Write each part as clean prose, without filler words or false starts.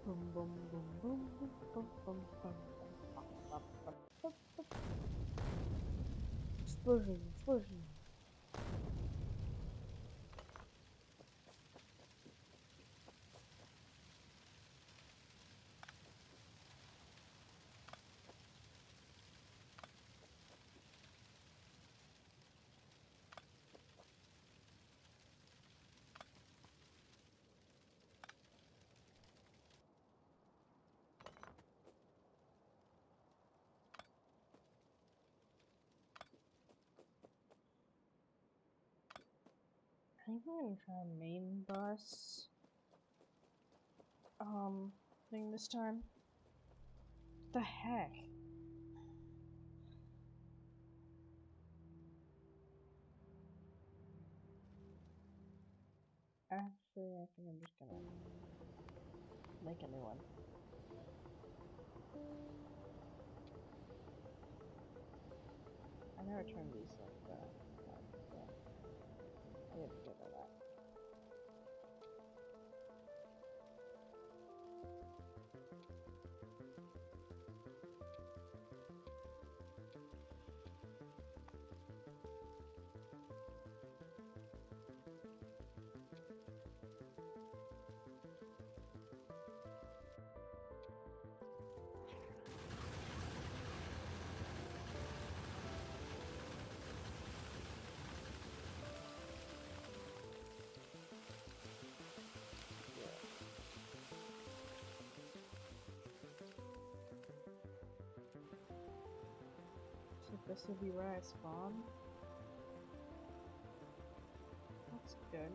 Boom, boom, boom, boom, boom, boom, boom, boom, boom, boom, boom, boom, boom. Explosion, explosion. I think I'm gonna try a main bus thing this time. What the heck? Actually, I think I'm just gonna make a new one. I never turned these like on, so I have to get rid of that. So this will be where I spawn. That's good.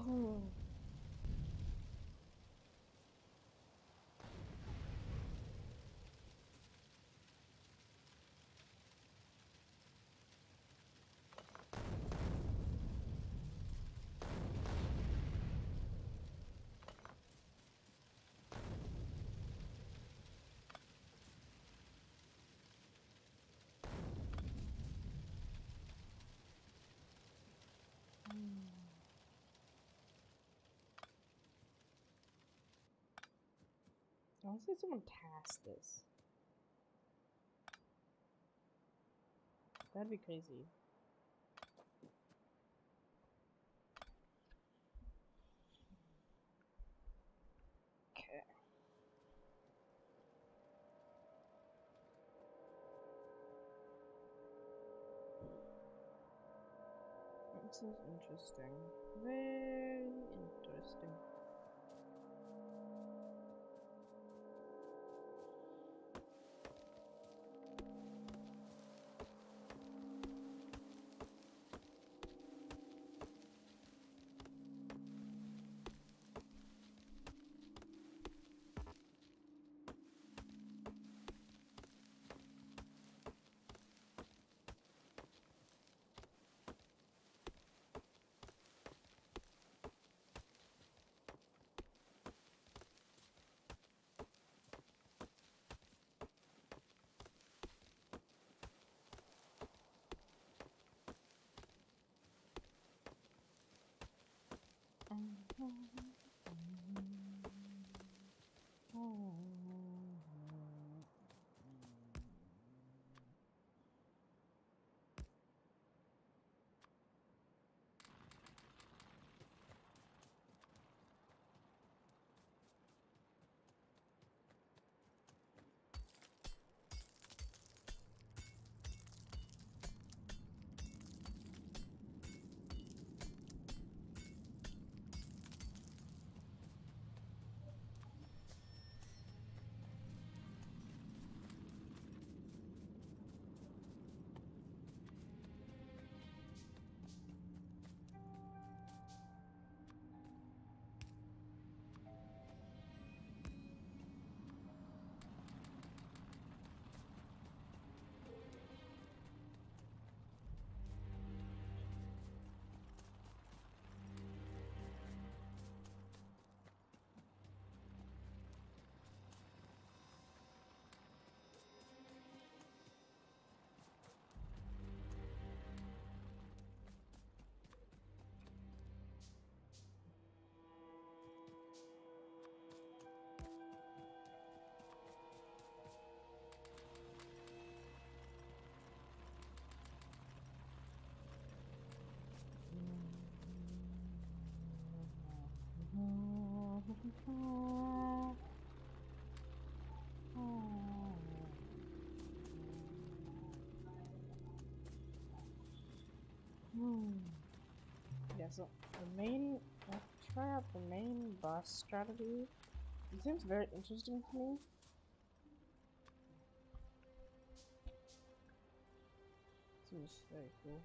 Oh. I want to see someone task this. That'd be crazy. Okay. This is interesting. Very interesting. Hmm. Yeah, so the main, let's try out the main boss strategy. It seems very interesting to me. Seems very cool.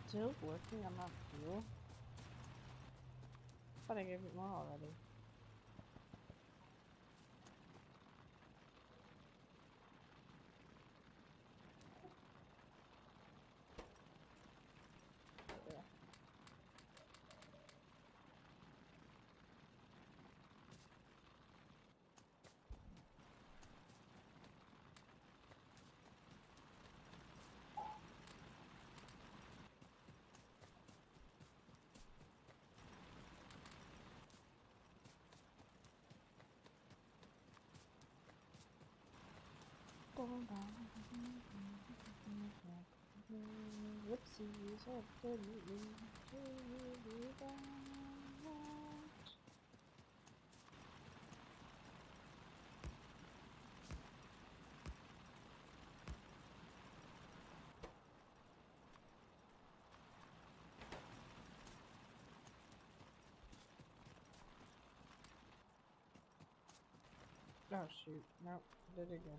Still working on that fuel? Thought I gave it more already. There. Whoopsies, absolutely. Oh shoot, nope, did it again.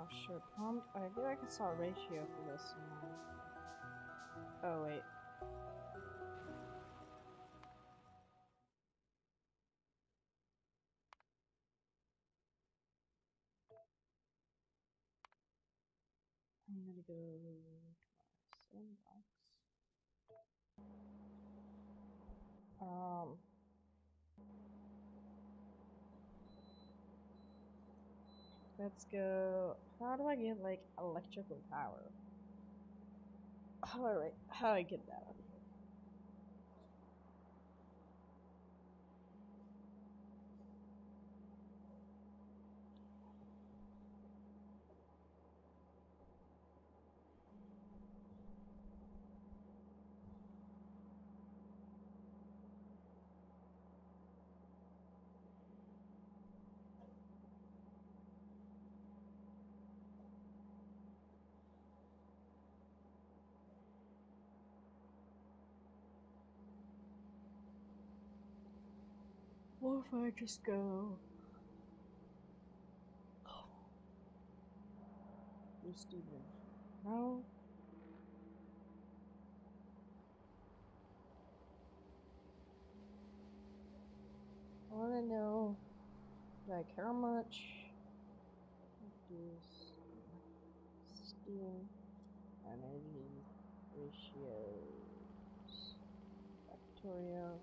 Offshore pump. I feel like I saw a ratio for this somewhere. Oh wait. I'm gonna go to my sandbox. Let's go. How do I get like electrical power? How do I get that out of here? What if I just go? You're Steven. No. I wanna know like how much is steam energy ratios. Factorio.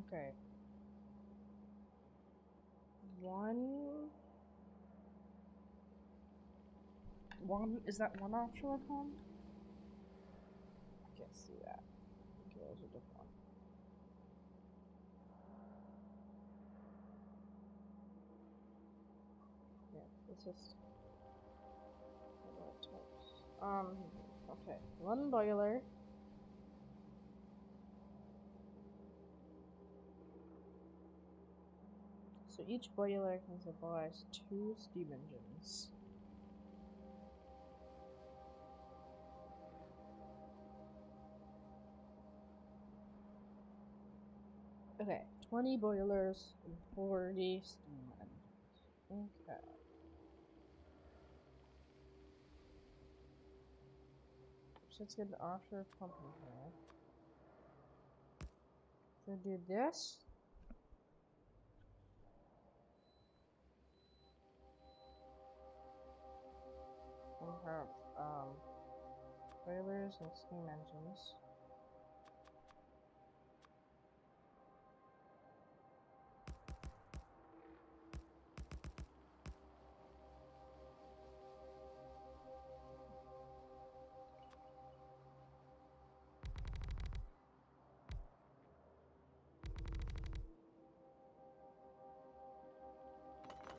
Okay. One is that one offshore pump? I can't see that. Okay, those are different. Yeah, it's just okay. One boiler. So each boiler can supply 2 steam engines. Okay, 20 boilers and 40 steam engines. Okay. So let's get the offshore pump in here. So do this. We have boilers and steam engines.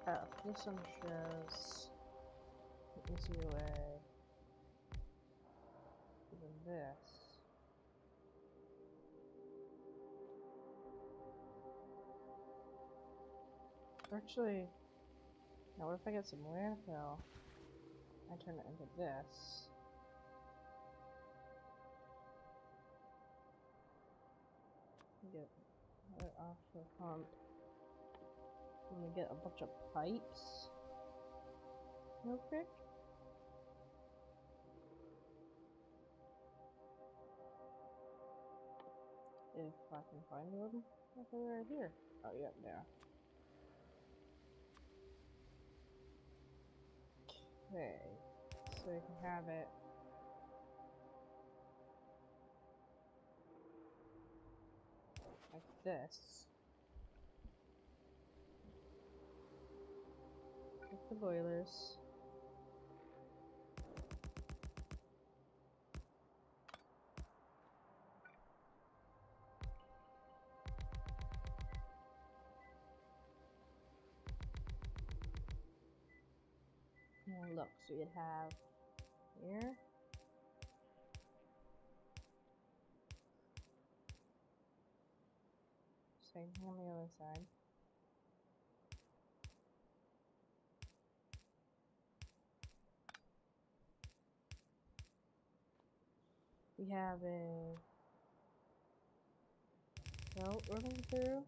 Oh, this one shows the easier way than this. Actually, now what if I get some landfill? I turn it into this. Get another offshore pump. I'm gonna get a bunch of pipes real quick. If I can find them. I think they're right here. Oh, yeah, there. Okay, so you can have it. Like this. With the boilers. And look, so you'd have here. Same thing on the other side. We have a belt running through.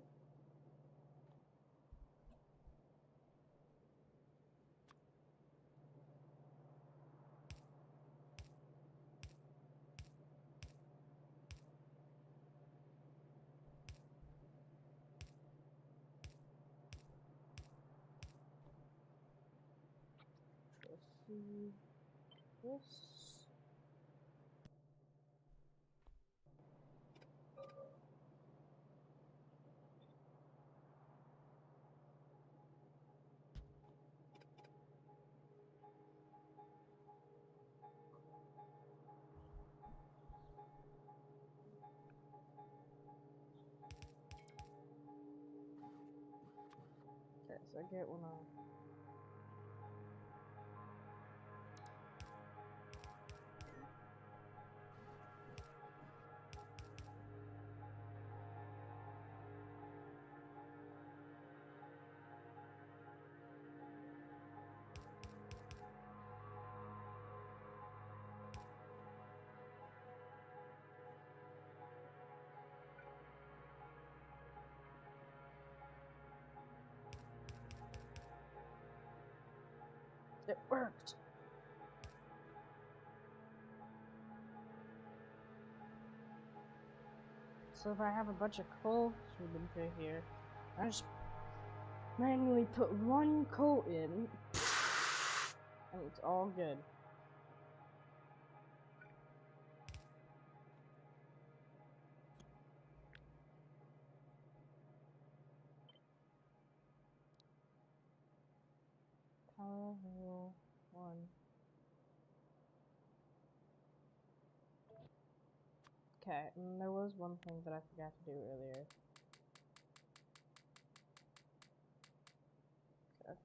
do this. Okay, so I get one of. It worked! So if I have a bunch of coal into here, I just manually put one coal in, and it's all good. Power wheel 1. Okay, and there was one thing that I forgot to do earlier. Okay.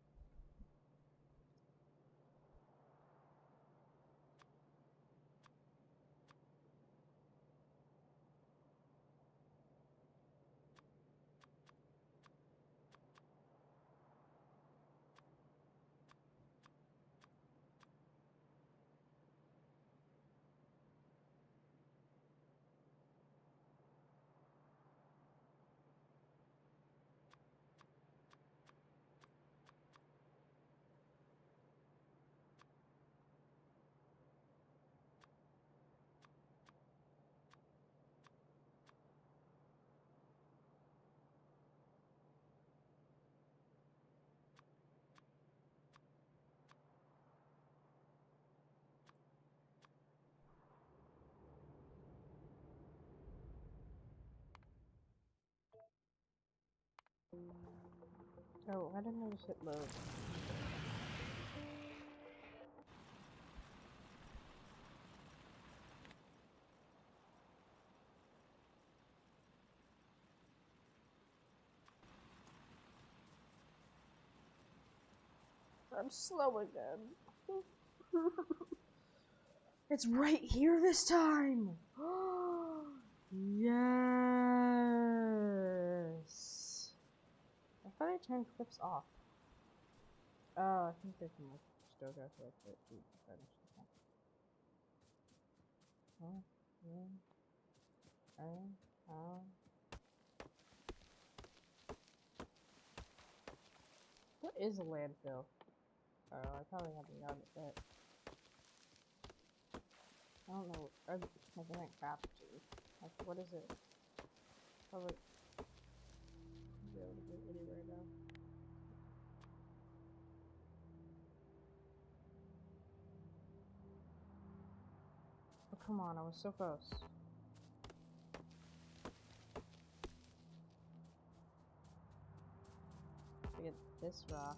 Oh, I didn't know just hit load. I'm slow again. It's right here this time! Yes! I thought I turned clips off. Oh, I think they can still go for like 13 finish. Oh, yeah. Oh. What is a landfill? Oh, I probably haven't gotten it yet. I don't know. I think craft too. Like, what is it? Probably be able to get anywhere now. Oh, come on, I was so close. To get this rock.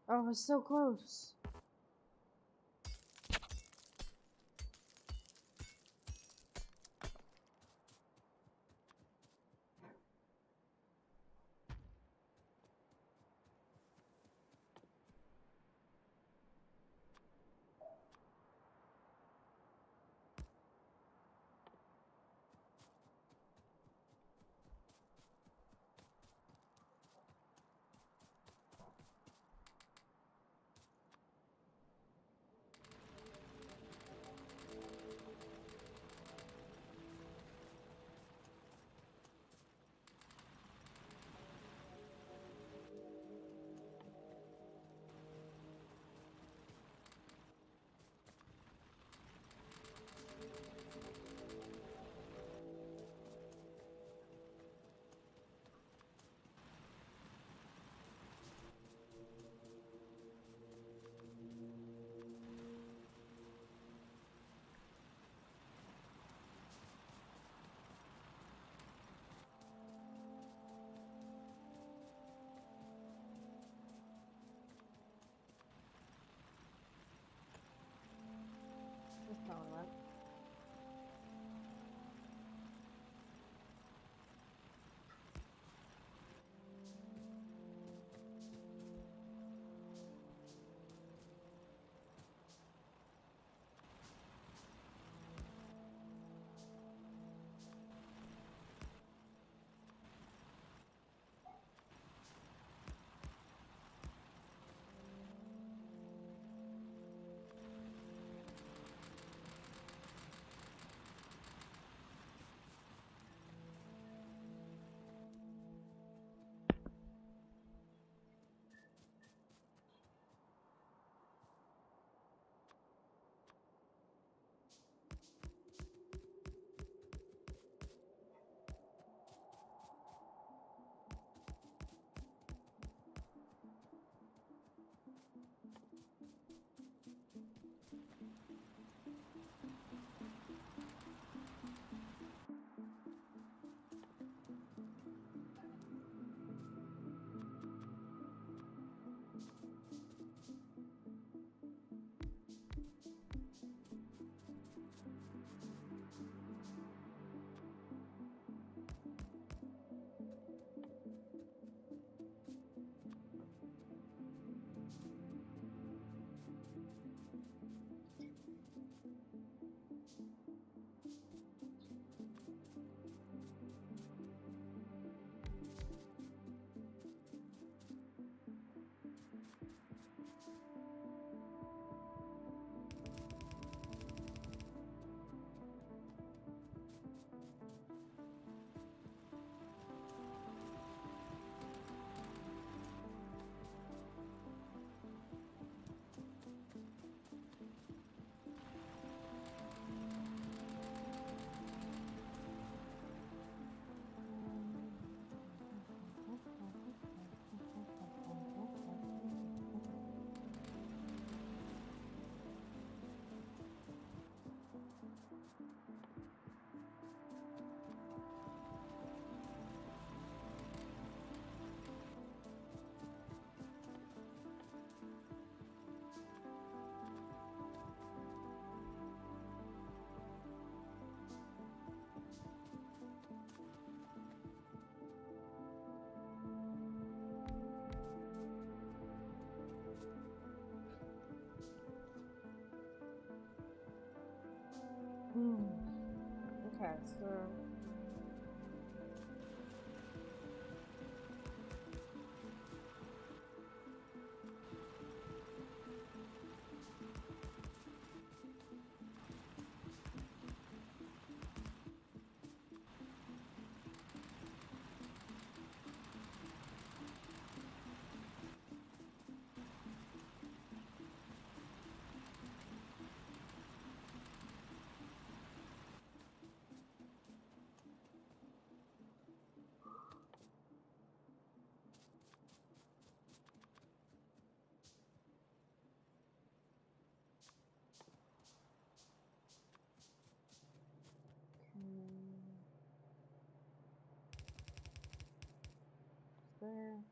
Oh, it's so close. That's probably right. Hmm. Okay, so there.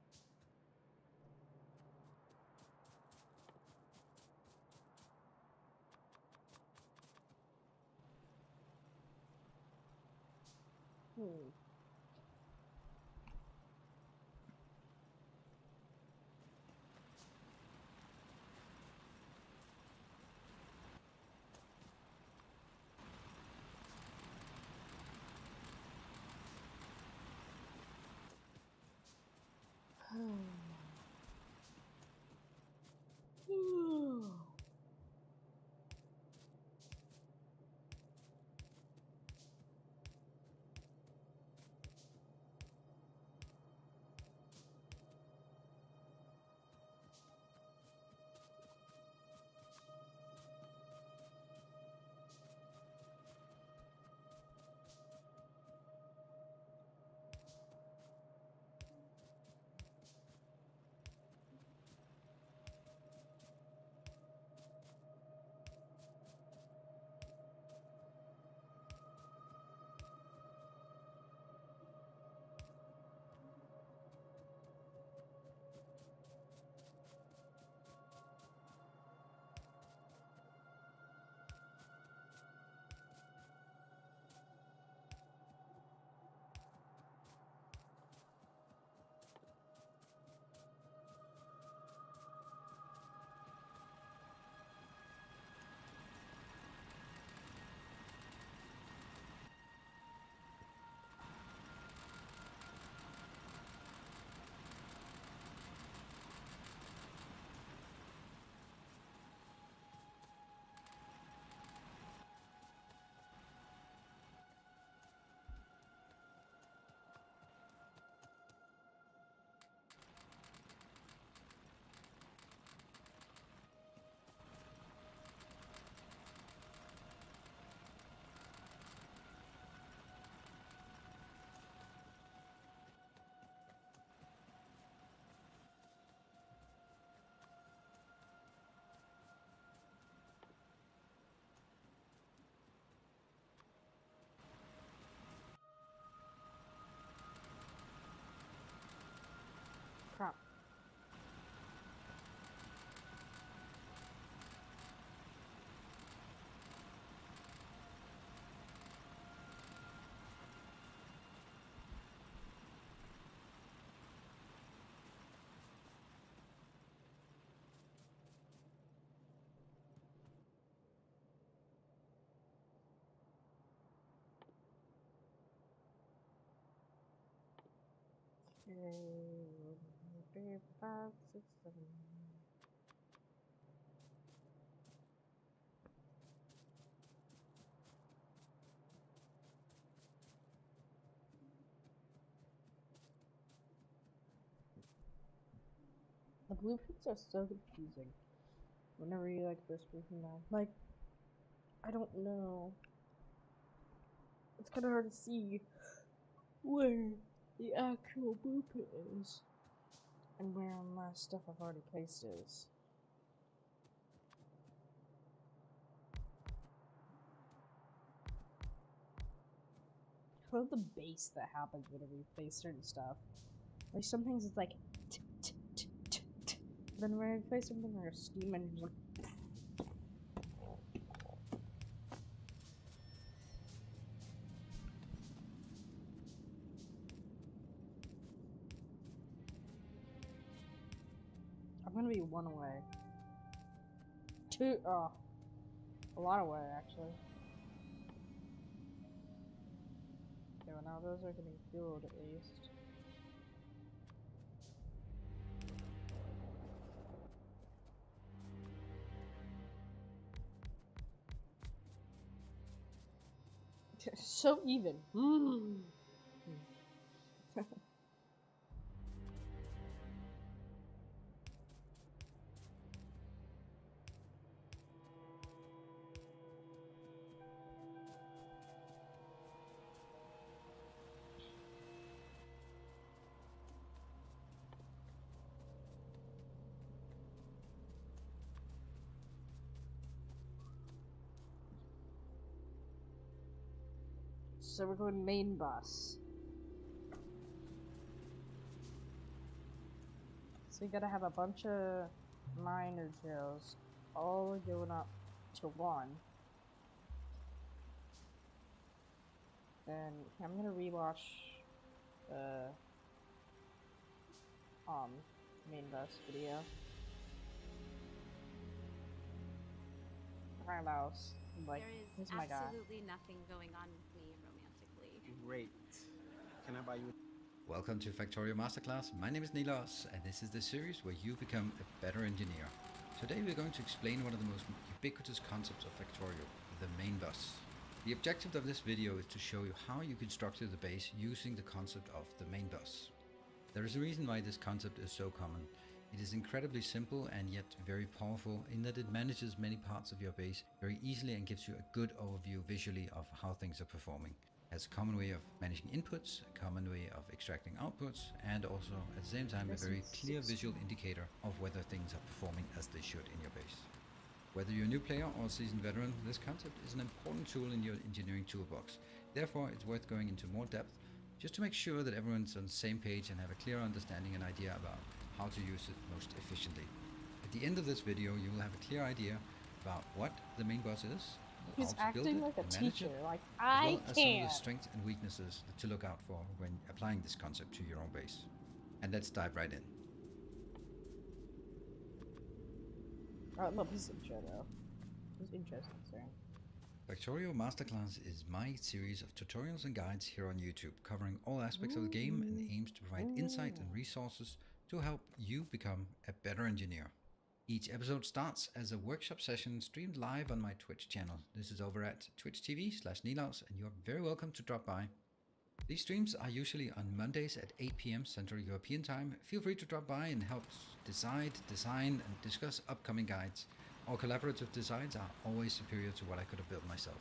Crap. Okay, 5, 6, 7. The blueprints are so confusing. Whenever you like first briefing them, like, I don't know. It's kind of hard to see where the actual blueprint is and where my stuff I've already placed is. I love the bass that happens whenever you place certain stuff. Like some things it's like then when I play something like a steam engine, like I'm gonna be one away. Two, a lot away actually. Okay, well now those are getting fueled at least. So even. So we're going main bus. So you gotta have a bunch of minor drills all going up to one. then I'm gonna rewatch the main bus video. Ryan Mouse, like, There is he's my guy. absolutely nothing going on with me romantically. Great. Can I buy you? Welcome to Factorio Masterclass. My name is Nilos, and this is the series where you become a better engineer. Today we're going to explain one of the most ubiquitous concepts of Factorio, the main bus. The objective of this video is to show you how you can structure the base using the concept of the main bus. There is a reason why this concept is so common. It is incredibly simple and yet very powerful in that it manages many parts of your base very easily and gives you a good overview visually of how things are performing. It has a common way of managing inputs, a common way of extracting outputs, and also at the same time a very clear visual indicator of whether things are performing as they should in your base. Whether you're a new player or a seasoned veteran, this concept is an important tool in your engineering toolbox. Therefore, it's worth going into more depth just to make sure that everyone's on the same page and have a clear understanding and idea about how to use it most efficiently. At the end of this video, you will have a clear idea about what the main bus is, He's how to build acting it like a and manage teacher. it, Like, as I well as some of can't. the strengths and weaknesses to look out for when applying this concept to your own base. And let's dive right in. I love his intro though. It's interesting, sir. Factorio Masterclass is my series of tutorials and guides here on YouTube, covering all aspects of the game and aims to provide insight and resources to help you become a better engineer. Each episode starts as a workshop session streamed live on my Twitch channel. This is over at twitch.tv/Nilaus, and you're very welcome to drop by. These streams are usually on Mondays at 8 p.m. Central European Time. Feel free to drop by and help decide, design, and discuss upcoming guides. Our collaborative designs are always superior to what I could have built myself.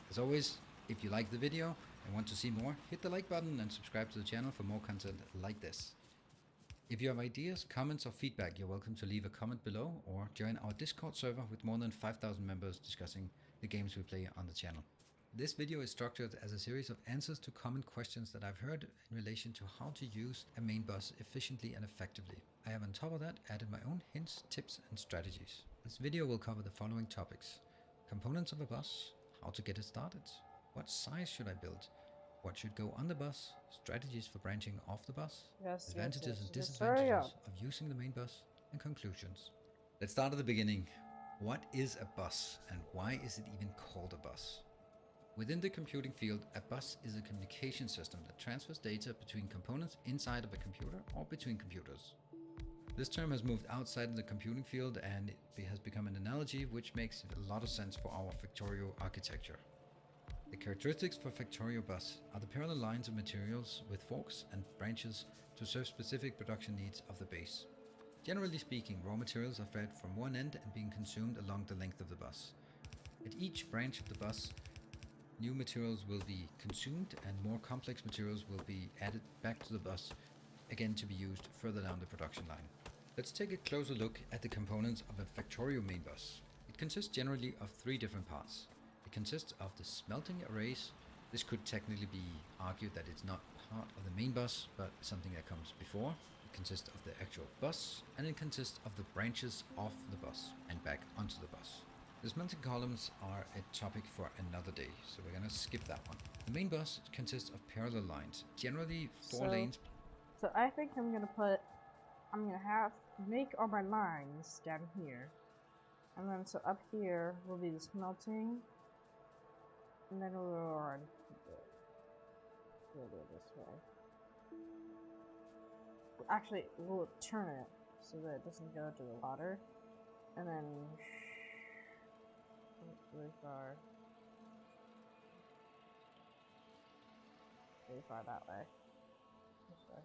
As always, if you like the video and want to see more, hit the like button and subscribe to the channel for more content like this. If you have ideas, comments, or feedback, you're welcome to leave a comment below or join our Discord server with more than 5,000 members discussing the games we play on the channel. This video is structured as a series of answers to common questions that I've heard in relation to how to use a main bus efficiently and effectively. I have on top of that added my own hints, tips, and strategies. This video will cover the following topics: components of a bus, how to get it started, what size should I build, what should go on the bus, strategies for branching off the bus, advantages and disadvantages of using the main bus, and conclusions. Let's start at the beginning. What is a bus and why is it even called a bus? Within the computing field, a bus is a communication system that transfers data between components inside of a computer or between computers. This term has moved outside of the computing field and it has become an analogy which makes a lot of sense for our Factorio architecture. The characteristics for Factorio bus are the parallel lines of materials with forks and branches to serve specific production needs of the base. Generally speaking, raw materials are fed from one end and being consumed along the length of the bus. At each branch of the bus, new materials will be consumed and more complex materials will be added back to the bus, again to be used further down the production line. Let's take a closer look at the components of a Factorio main bus. It consists generally of three different parts. It consists of the smelting arrays. This could technically be argued that it's not part of the main bus, but something that comes before. It consists of the actual bus, and it consists of the branches off the bus and back onto the bus. The smelting columns are a topic for another day, so we're gonna skip that one. The main bus consists of parallel lines, generally four lanes. So I think I'm gonna make all my lines down here. And then so up here will be the smelting. And then we'll do it this way. Actually, we'll turn it so that it doesn't go to the water. And then really far that way. This way.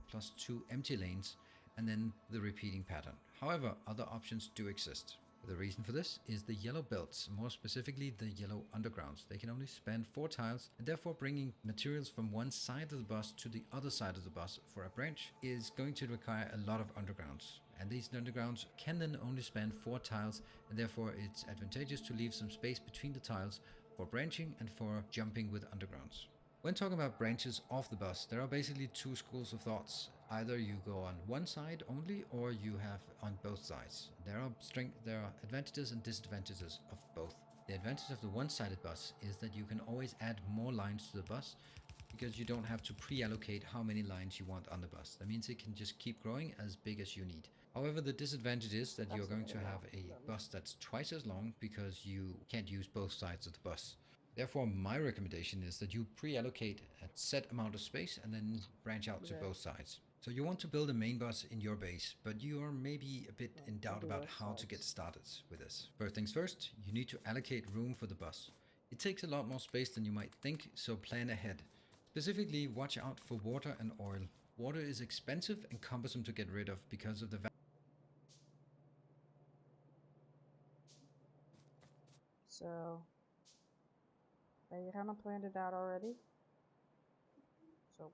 Plus 2 empty lanes, and then the repeating pattern. However, other options do exist. The reason for this is the yellow belts, more specifically the yellow undergrounds. They can only span 4 tiles, and therefore bringing materials from one side of the bus to the other side of the bus for a branch is going to require a lot of undergrounds. And these undergrounds can then only span 4 tiles, and therefore it's advantageous to leave some space between the tiles for branching and for jumping with undergrounds. When talking about branches off the bus, there are basically 2 schools of thoughts. either you go on one side only or you have on both sides. There are advantages and disadvantages of both. The advantage of the one-sided bus is that you can always add more lines to the bus because you don't have to pre-allocate how many lines you want on the bus. That means it can just keep growing as big as you need. However, the disadvantage is that you're going to have a bus that's twice as long because you can't use both sides of the bus. Therefore, my recommendation is that you pre-allocate a set amount of space and then branch out to both sides. So you want to build a main bus in your base, but you are maybe a bit in doubt about how to get started with this. First things first, you need to allocate room for the bus. It takes a lot more space than you might think, so plan ahead. Specifically, watch out for water and oil. Water is expensive and cumbersome to get rid of because of the So, you kind of planned it out already. So,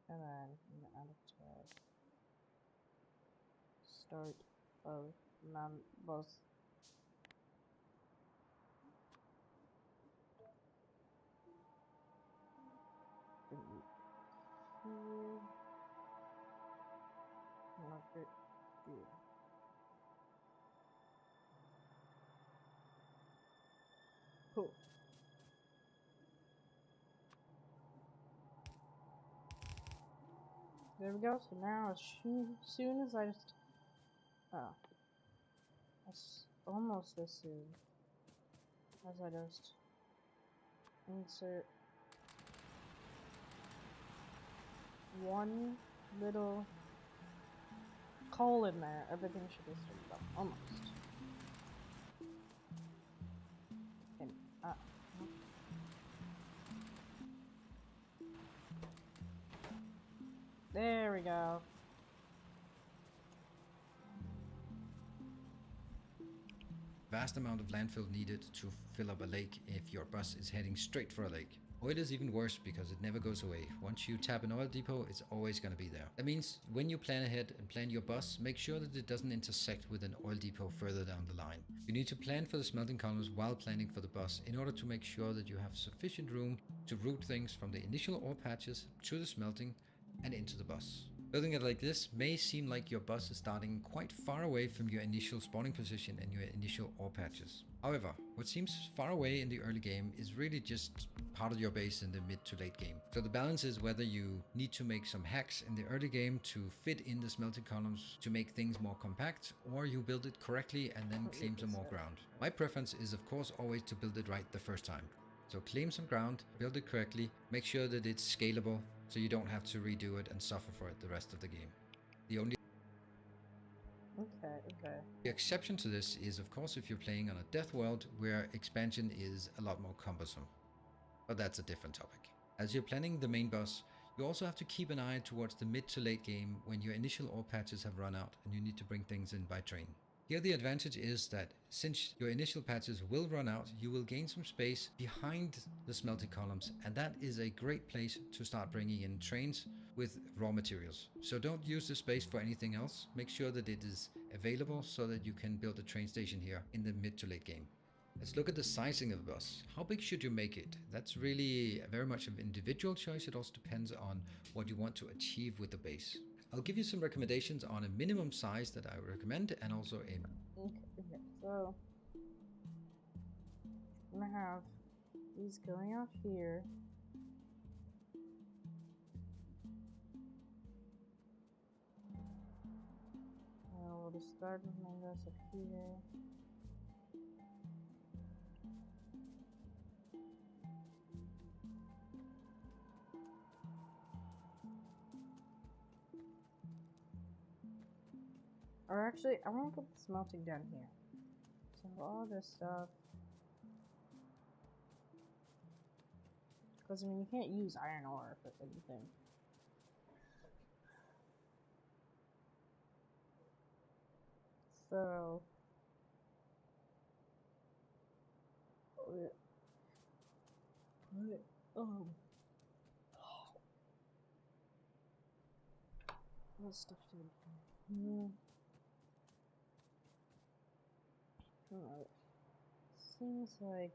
and then add a tab. Start of both. Here. Mark it here. Cool. There we go. So now, as soon as I just... Oh. That's almost as soon as I just insert one little hole in there, everything should be straightened up. Almost. And, there we go. Vast amount of landfill needed to fill up a lake if your bus is heading straight for a lake. Oil is even worse because it never goes away. Once you tap an oil depot, it's always going to be there. That means when you plan ahead and plan your bus, make sure that it doesn't intersect with an oil depot further down the line. You need to plan for the smelting columns while planning for the bus in order to make sure that you have sufficient room to route things from the initial ore patches to the smelting and into the bus. Building it like this may seem like your bus is starting quite far away from your initial spawning position and your initial ore patches. However, what seems far away in the early game is really just part of your base in the mid to late game. So the balance is whether you need to make some hacks in the early game to fit in the smelting columns to make things more compact, or you build it correctly and then claim some more ground. My preference is of course always to build it right the first time. So claim some ground, build it correctly, make sure that it's scalable so you don't have to redo it and suffer for it the rest of the game. The only The exception to this is of course if you're playing on a death world where expansion is a lot more cumbersome. But that's a different topic. As you're planning the main bus, you also have to keep an eye towards the mid to late game when your initial ore patches have run out and you need to bring things in by train. Here the advantage is that since your initial patches will run out, you will gain some space behind the smelting columns, and that is a great place to start bringing in trains with raw materials. So don't use the space for anything else. Make sure that it is available so that you can build a train station here in the mid to late game. Let's look at the sizing of the bus. How big should you make it? That's really very much of an individual choice. It also depends on what you want to achieve with the base. I'll give you some recommendations on a minimum size that I recommend and also a... Okay, so I'm gonna have these going out here. We'll just start with mangoes up here. Or actually, I want to put the smelting down here. So all this stuff. Because, I mean, you can't use iron ore for anything. So... What stuff did seems like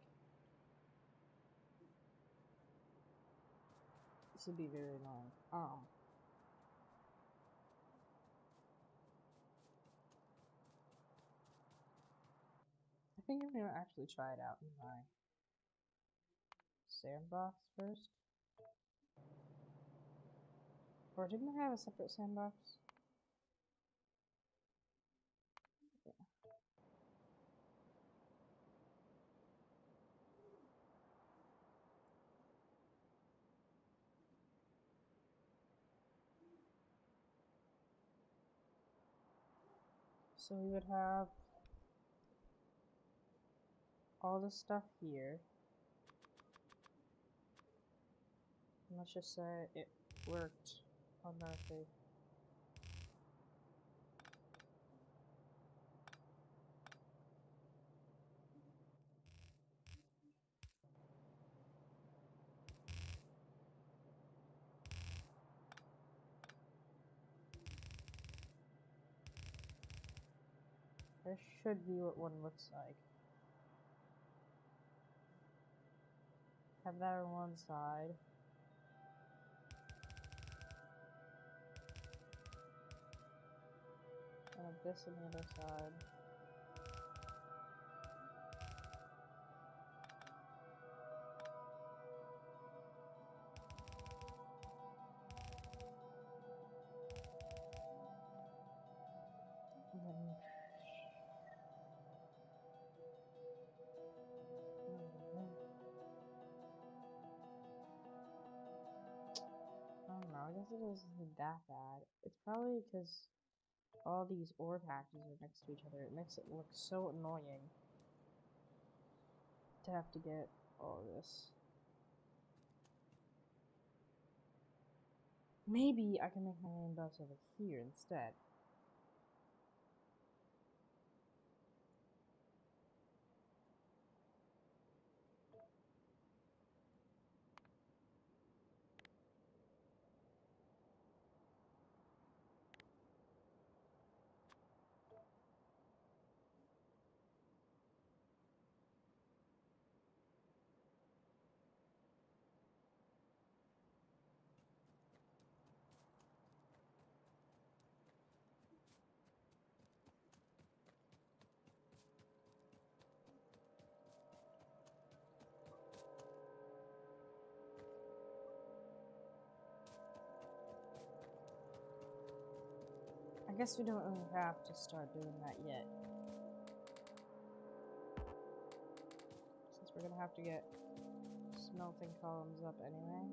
This would be very annoying. I think I'm gonna actually try it out in my sandbox first. Or didn't I have a separate sandbox? Yeah. So we would have all this stuff here. And let's just say it worked automatically. This should be what one looks like. Have that on one side. And have this on the other side. And then I don't know, I guess it isn't that bad. It's probably because all these ore patches are next to each other. It makes it look so annoying to have to get all this. Maybe I can make my main bus over here instead. I guess we don't really have to start doing that yet. Since we're gonna have to get smelting columns up anyway.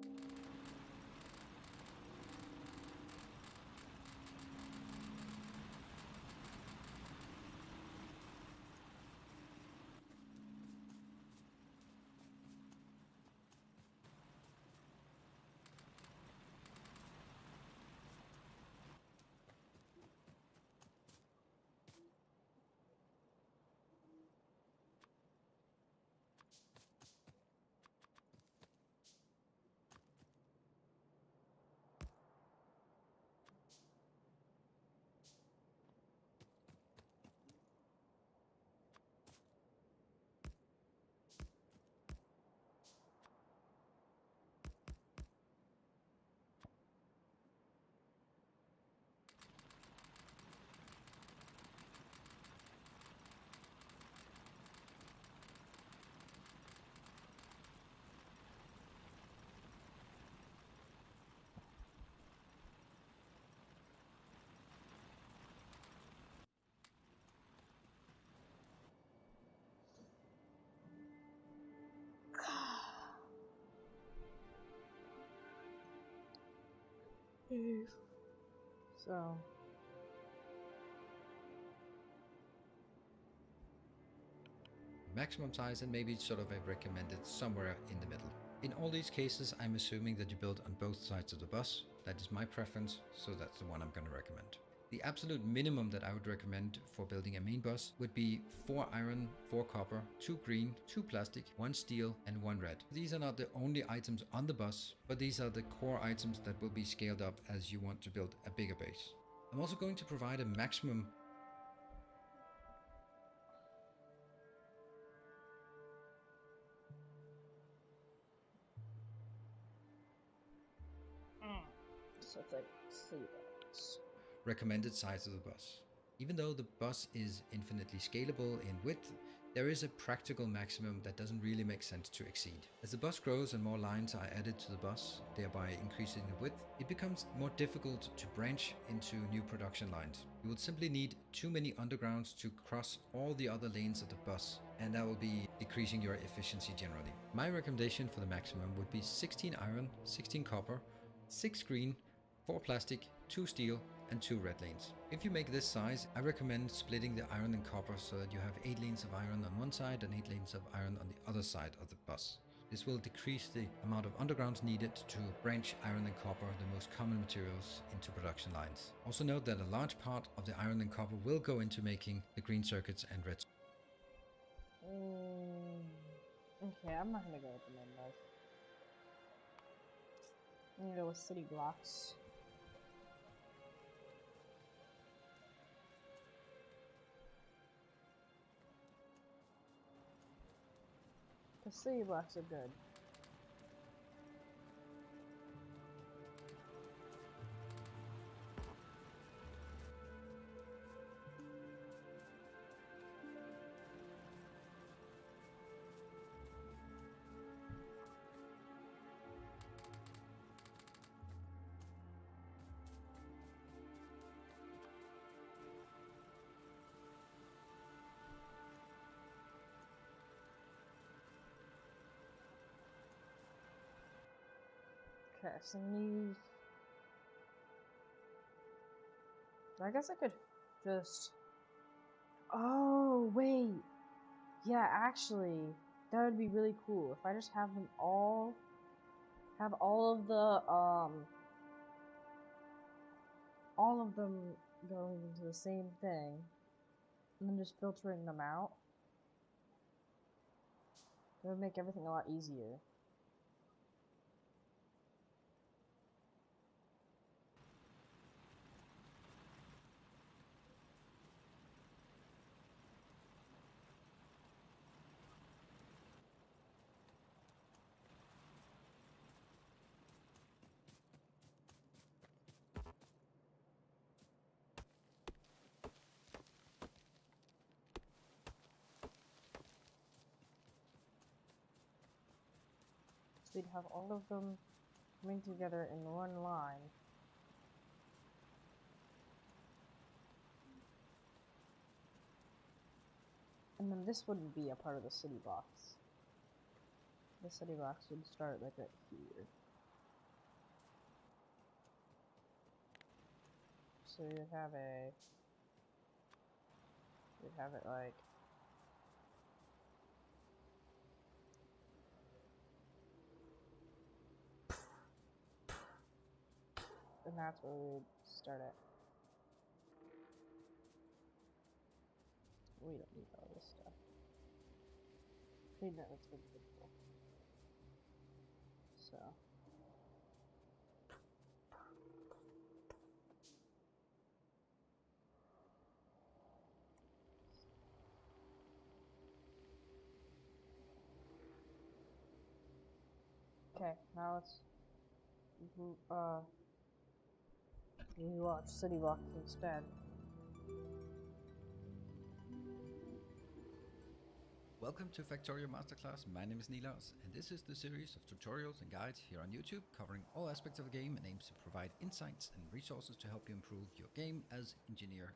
So Maximum size and maybe sort of a recommended somewhere in the middle. In all these cases, I'm assuming that you build on both sides of the bus. That is my preference, so that's the one I'm going to recommend. The absolute minimum that I would recommend for building a main bus would be 4 iron, 4 copper, 2 green, 2 plastic, 1 steel and 1 red. These are not the only items on the bus, but these are the core items that will be scaled up as you want to build a bigger base. I'm also going to provide a maximum So it's like city blocks. Recommended size of the bus. Even though the bus is infinitely scalable in width, there is a practical maximum that doesn't really make sense to exceed. As the bus grows and more lines are added to the bus, thereby increasing the width, it becomes more difficult to branch into new production lines. You will simply need too many undergrounds to cross all the other lanes of the bus, and that will be decreasing your efficiency generally. My recommendation for the maximum would be 16 iron, 16 copper, 6 green, 4 plastic, 2 steel, and 2 red lanes. If you make this size, I recommend splitting the iron and copper so that you have 8 lanes of iron on one side and 8 lanes of iron on the other side of the bus. This will decrease the amount of undergrounds needed to branch iron and copper, the most common materials, into production lines. Also note that a large part of the iron and copper will go into making the green circuits and red. Okay, I'm not gonna go with the main bus. I'm gonna go with city blocks. The city blocks are good. Okay, so these. I guess I could just. Oh, wait. Yeah, actually, that would be really cool if I just have them all. Have all of the, all of them going into the same thing. And then just filtering them out. That would make everything a lot easier. So we'd have all of them coming together in one line. And then this wouldn't be a part of the city box. The city box would start like right here. So you'd have it like and that's where we would start it. We don't need all this stuff. We know it's been beautiful. So okay, now let's we watch City Walk instead. Welcome to Factorio Masterclass. My name is Nilaus, and this is the series of tutorials and guides here on YouTube covering all aspects of the game and aims to provide insights and resources to help you improve your game as engineer.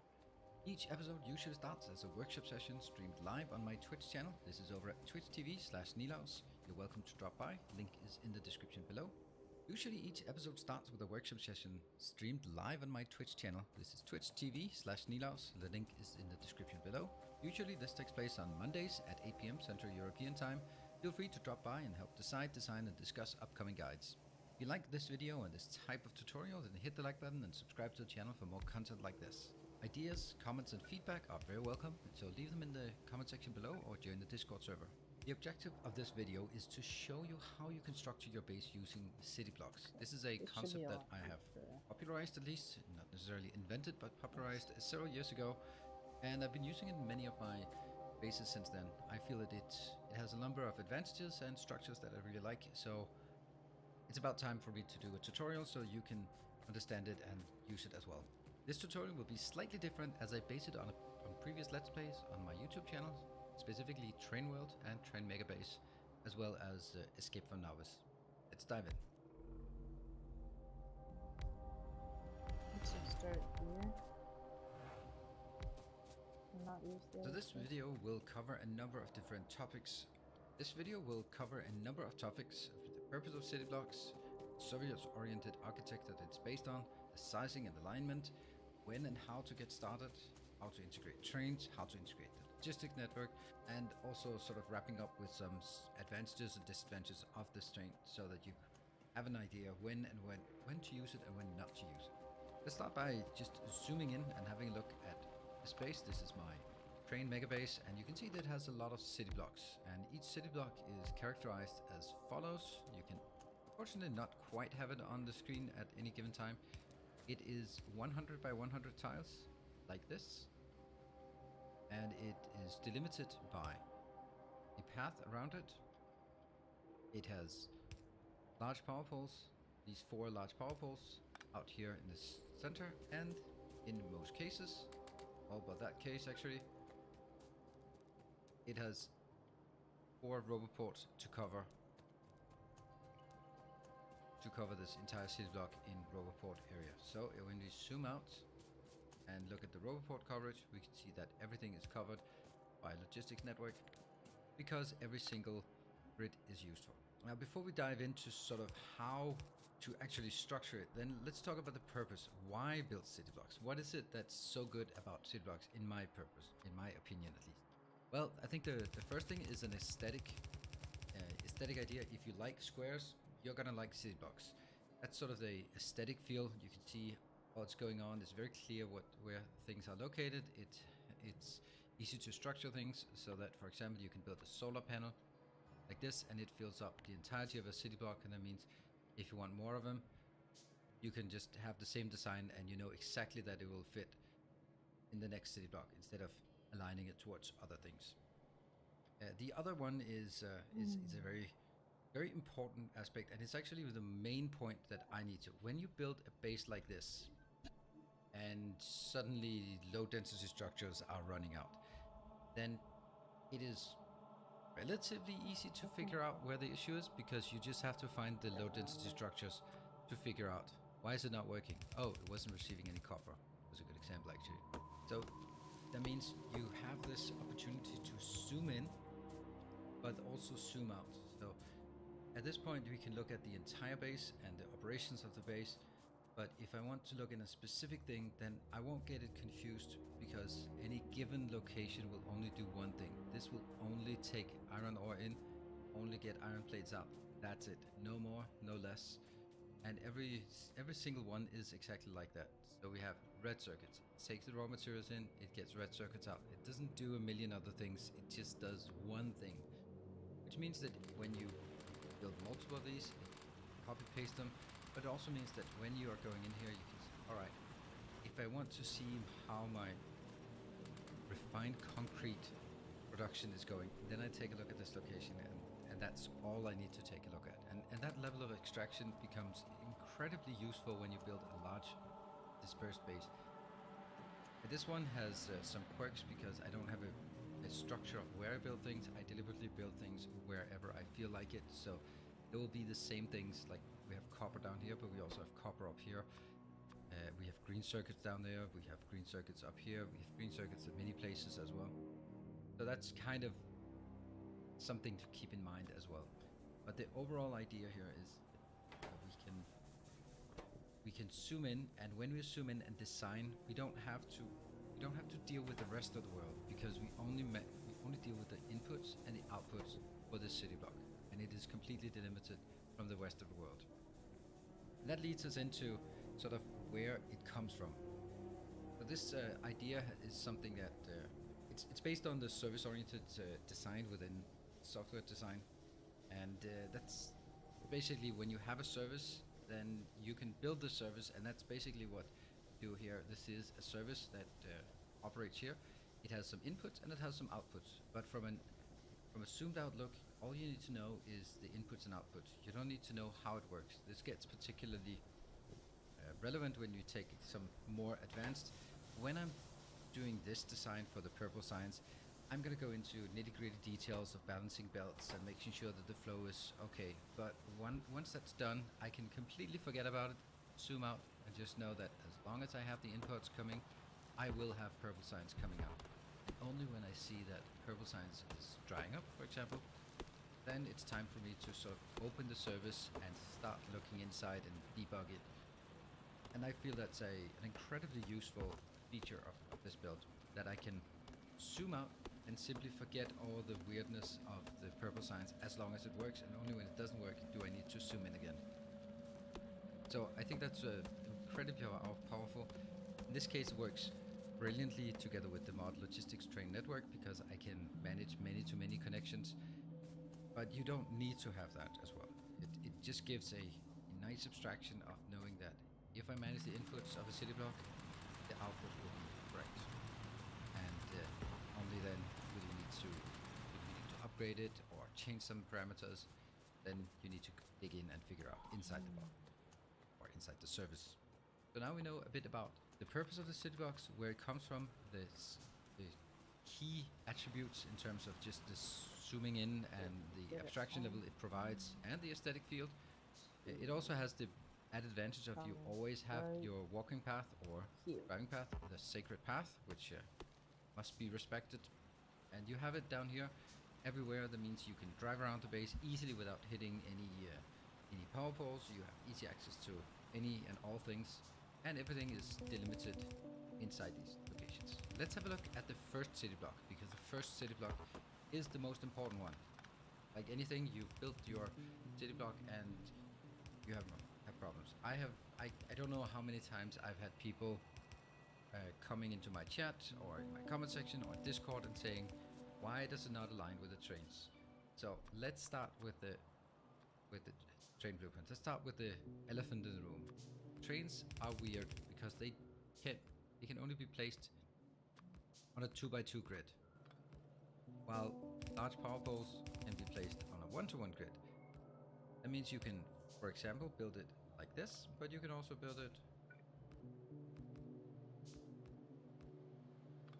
Each episode usually starts as a workshop session streamed live on my Twitch channel. This is over at twitch.tv/Nilaus. You're welcome to drop by, link is in the description below. Usually each episode starts with a workshop session streamed live on my Twitch channel. This is twitch.tv/Nilaus. The link is in the description below. Usually this takes place on Mondays at 8 PM Central European Time. Feel free to drop by and help decide, design and discuss upcoming guides. If you like this video and this type of tutorial, then hit the like button and subscribe to the channel for more content like this. Ideas, comments and feedback are very welcome, so leave them in the comment section below or join the Discord server. The objective of this video is to show you how you can structure your base using city blocks. This is a concept that I have popularized, at least, not necessarily invented, but popularized several years ago, and I've been using it in many of my bases since then. I feel that it has a number of advantages and structures that I really like, so it's about time for me to do a tutorial so you can understand it and use it as well. This tutorial will be slightly different as I base it on previous Let's Plays on my YouTube channel, specifically Train World and Train Megabase, as well as Escape from Novice. Let's dive in. Let's just start here. I'm not used to So it, this video will cover a number of different topics. This video will cover a number of topics: the purpose of city blocks, service-oriented architecture that it's based on, the sizing and alignment, when and how to get started, how to integrate trains, how to integrate the logistic network, and also sort of wrapping up with some advantages and disadvantages of this train so that you have an idea when to use it and when not to use it. Let's start by just zooming in and having a look at the space. This is my train megabase, and you can see that it has a lot of city blocks, and each city block is characterized as follows. You can unfortunately not quite have it on the screen at any given time. It is 100 by 100 tiles like this, and it is delimited by a path around it. It has large power poles, these 4 large power poles out here in the center, and in most cases, all but that case actually, it has 4 roboports to cover this entire city block in roboport area. So when we zoom out and look at the roboport coverage, we can see that everything is covered by logistics network because every single grid is used for. Now, before we dive into sort of how to actually structure it, then let's talk about the purpose. Why build city blocks? What is it that's so good about city blocks, in my opinion at least? Well, I think the first thing is an aesthetic idea. If you like squares, you're gonna like city blocks. That's sort of the aesthetic feel. You can see what's going on. It's very clear where things are located. It's easy to structure things so that, for example, you can build a solar panel like this, and it fills up the entirety of a city block. And that means if you want more of them, you can just have the same design, and you know exactly that it will fit in the next city block instead of aligning it towards other things. The other one is a very important aspect, and it's actually the main point that I need to. When you build a base like this, and suddenly low density structures are running out, then it is relatively easy to figure out where the issue is, because you just have to find the low density structures to figure out why is it not working. Oh, it wasn't receiving any copper. Was a good example actually. So that means you have this opportunity to zoom in, but also zoom out. So at this point, we can look at the entire base and the operations of the base. But if I want to look in a specific thing, then I won't get it confused, because any given location will only do one thing. This will only take iron ore in, only get iron plates out. That's it. No more, no less. And every single one is exactly like that. So we have red circuits. It takes the raw materials in, it gets red circuits out. It doesn't do a million other things. It just does one thing. Which means that when you build multiple of these, copy paste them, but it also means that when you are going in here, you can say, all right, if I want to see how my refined concrete production is going, then I take a look at this location, and that's all I need to take a look at. And that level of extraction becomes incredibly useful when you build a large dispersed base. And this one has some quirks because I don't have a structure of where I build things. I deliberately build things wherever I feel like it. So there will be the same things, like we have copper down here, but we also have copper up here. We have green circuits down there. We have green circuits up here. We have green circuits at many places as well. So that's kind of something to keep in mind as well. But the overall idea here is that we can zoom in, and when we zoom in and design, we don't have to deal with the rest of the world, because we only deal with the inputs and the outputs for this city block, and it is completely delimited from the rest of the world. And that leads us into sort of where it comes from. So this idea is something that it's based on the service-oriented design within software design, and that's basically when you have a service, then you can build the service, and that's basically what we do here. This is a service that operates here. It has some inputs and it has some outputs, but from a zoomed out look, all you need to know is the inputs and outputs. You don't need to know how it works. This gets particularly relevant when you take some more advanced. When I'm doing this design for the purple signs, I'm gonna go into nitty-gritty details of balancing belts and making sure that the flow is okay. But once that's done, I can completely forget about it, zoom out, and just know that as long as I have the inputs coming, I will have purple signs coming out. And only when I see that purple signs is drying up, for example, then it's time for me to sort of open the service and start looking inside and debug it. And I feel that's an incredibly useful feature of this build, that I can zoom out and simply forget all the weirdness of the purple signs as long as it works, and only when it doesn't work do I need to zoom in again. So I think that's incredibly powerful. In this case, it works brilliantly together with the mod logistics train network because I can manage many connections. But you don't need to have that as well. It just gives a nice abstraction of knowing that if I manage the inputs of a city block, the output will be correct. And only then will you need to, if you need to upgrade it or change some parameters, then you need to dig in and figure out inside the block or inside the service. So now we know a bit about the purpose of the city blocks, where it comes from, the key attributes in terms of just the zooming in and the abstraction level it provides and the aesthetic field. It also has the added advantage of you always have your walking path or driving path, the sacred path, which must be respected. And you have it down here everywhere. That means you can drive around the base easily without hitting any power poles. You have easy access to any and all things, and everything is delimited inside these locations. Let's have a look at the first city block, because the first city block is the most important one. Like anything, you've built your city block and you have problems. I don't know how many times I've had people coming into my chat or in my comment section or Discord and saying, why does it not align with the trains? So let's start with the train blueprint. Let's start with the elephant in the room. Trains are weird because they can only be placed on a 2x2 grid, while large power poles can be placed on a 1-to-1 grid. That means you can, for example, build it like this, but you can also build it.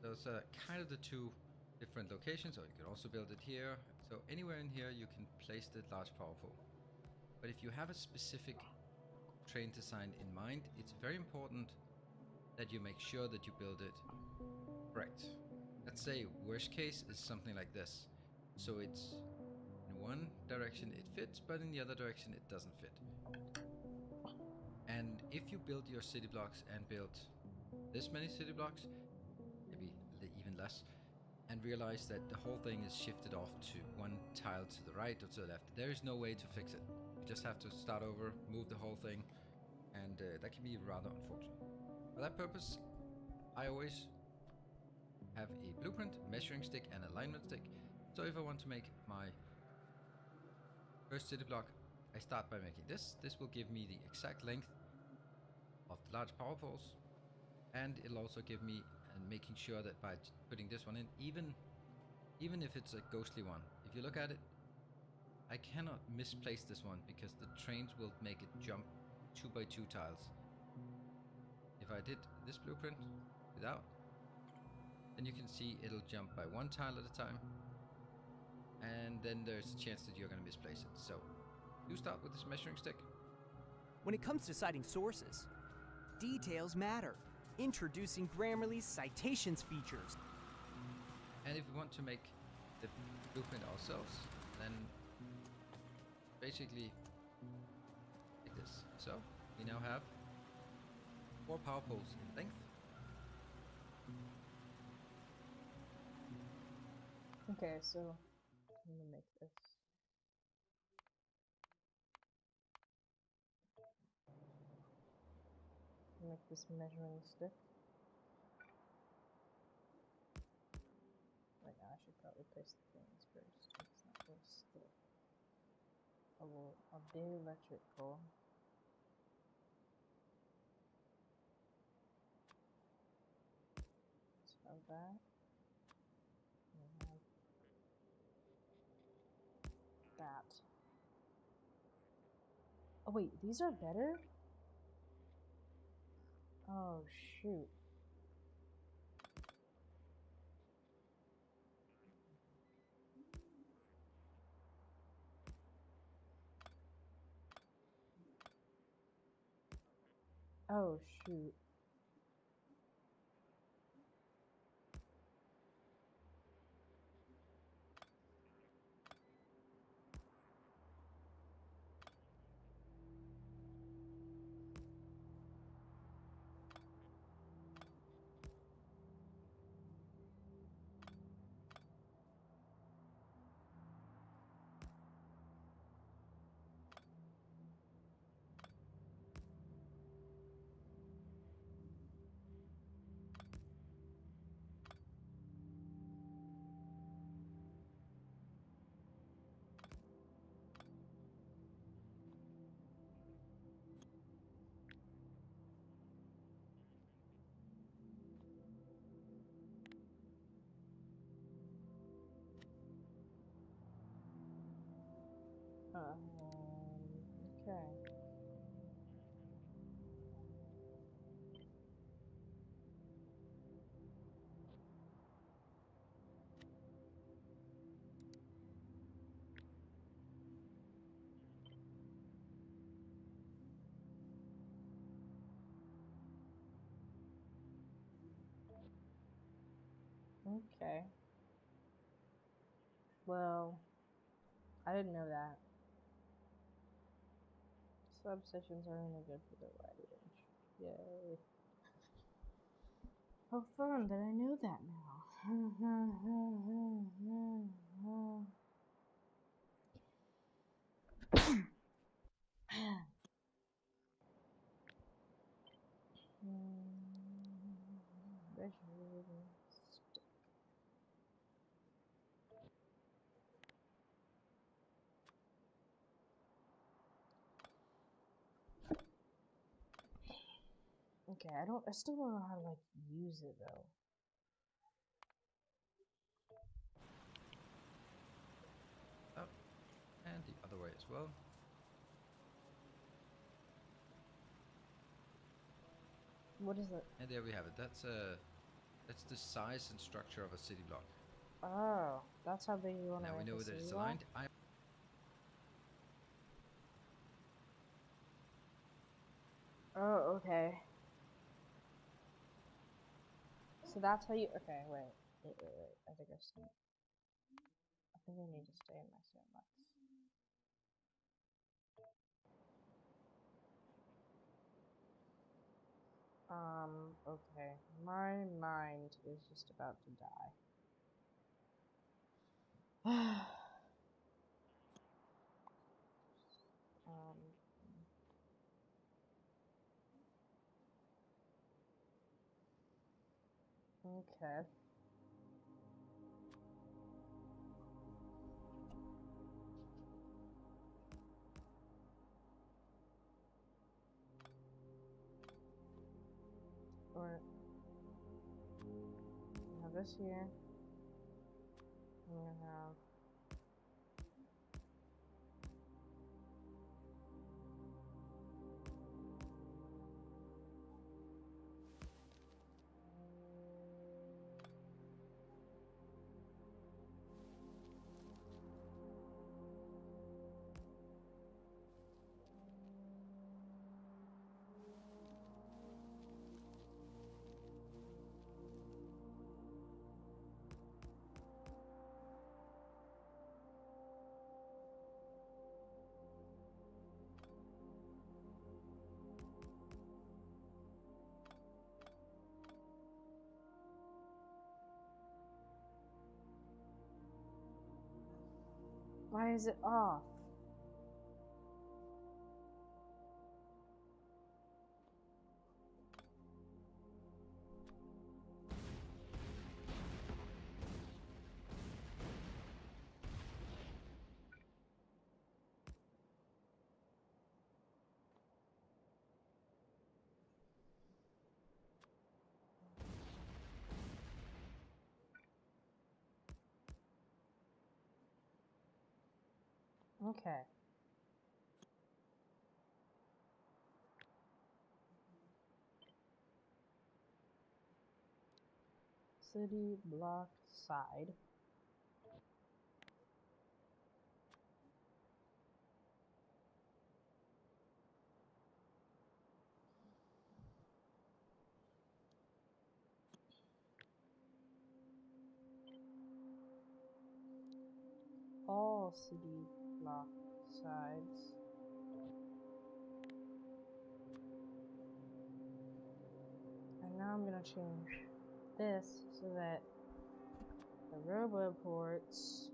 Those are kind of the two different locations, or you can also build it here. So anywhere in here you can place the large power pole. But if you have a specific train design in mind, it's very important that you make sure that you build it correct. Let's say worst case is something like this. So it's in one direction it fits, but in the other direction it doesn't fit. And if you build your city blocks and build this many city blocks, maybe even less, and realize that the whole thing is shifted off to one tile to the right or to the left, there is no way to fix it. You just have to start over, move the whole thing, and that can be rather unfortunate. For that purpose, I always have a blueprint, measuring stick, and alignment stick. So if I want to make my first city block, I start by making this. This will give me the exact length of the large power poles, and it'll also give me, and making sure that by putting this one in, even if it's a ghostly one, if you look at it, I cannot misplace this one because the trains will make it jump 2x2 tiles. If I did this blueprint without, then you can see it'll jump by one tile at a time, and then there's a chance that you're going to misplace it. So you start with this measuring stick. When it comes to citing sources, details matter. Introducing Grammarly's citations features. And if we want to make the blueprint ourselves, then basically like this. So we now have 4 power poles in length. Okay, so I'm gonna make this. Make this measuring stick. Wait, no, I should probably place the things first. It's not so stiff. A big electrical. So that. We have that. Oh wait, these are better? Oh, shoot. Oh, shoot. Okay. Okay. Well, I didn't know that. Subsessions are only good for the range. Yay. How fun that I know that now. Okay, I still don't know how to, like, use it, though. Up and the other way as well. What is it? And there we have it. That's the size and structure of a city block. Oh, that's how big you want to Now we make know a that city it's block? aligned. Oh, okay. So that's how you. Okay, wait. I think I've seen it. I think I need to stay in my sandbox. Okay. My mind is just about to die. Okay. Or have this here. I'm gonna have Why is it off? Okay. city block side. All city block sides. And now I'm gonna change this so that the roboports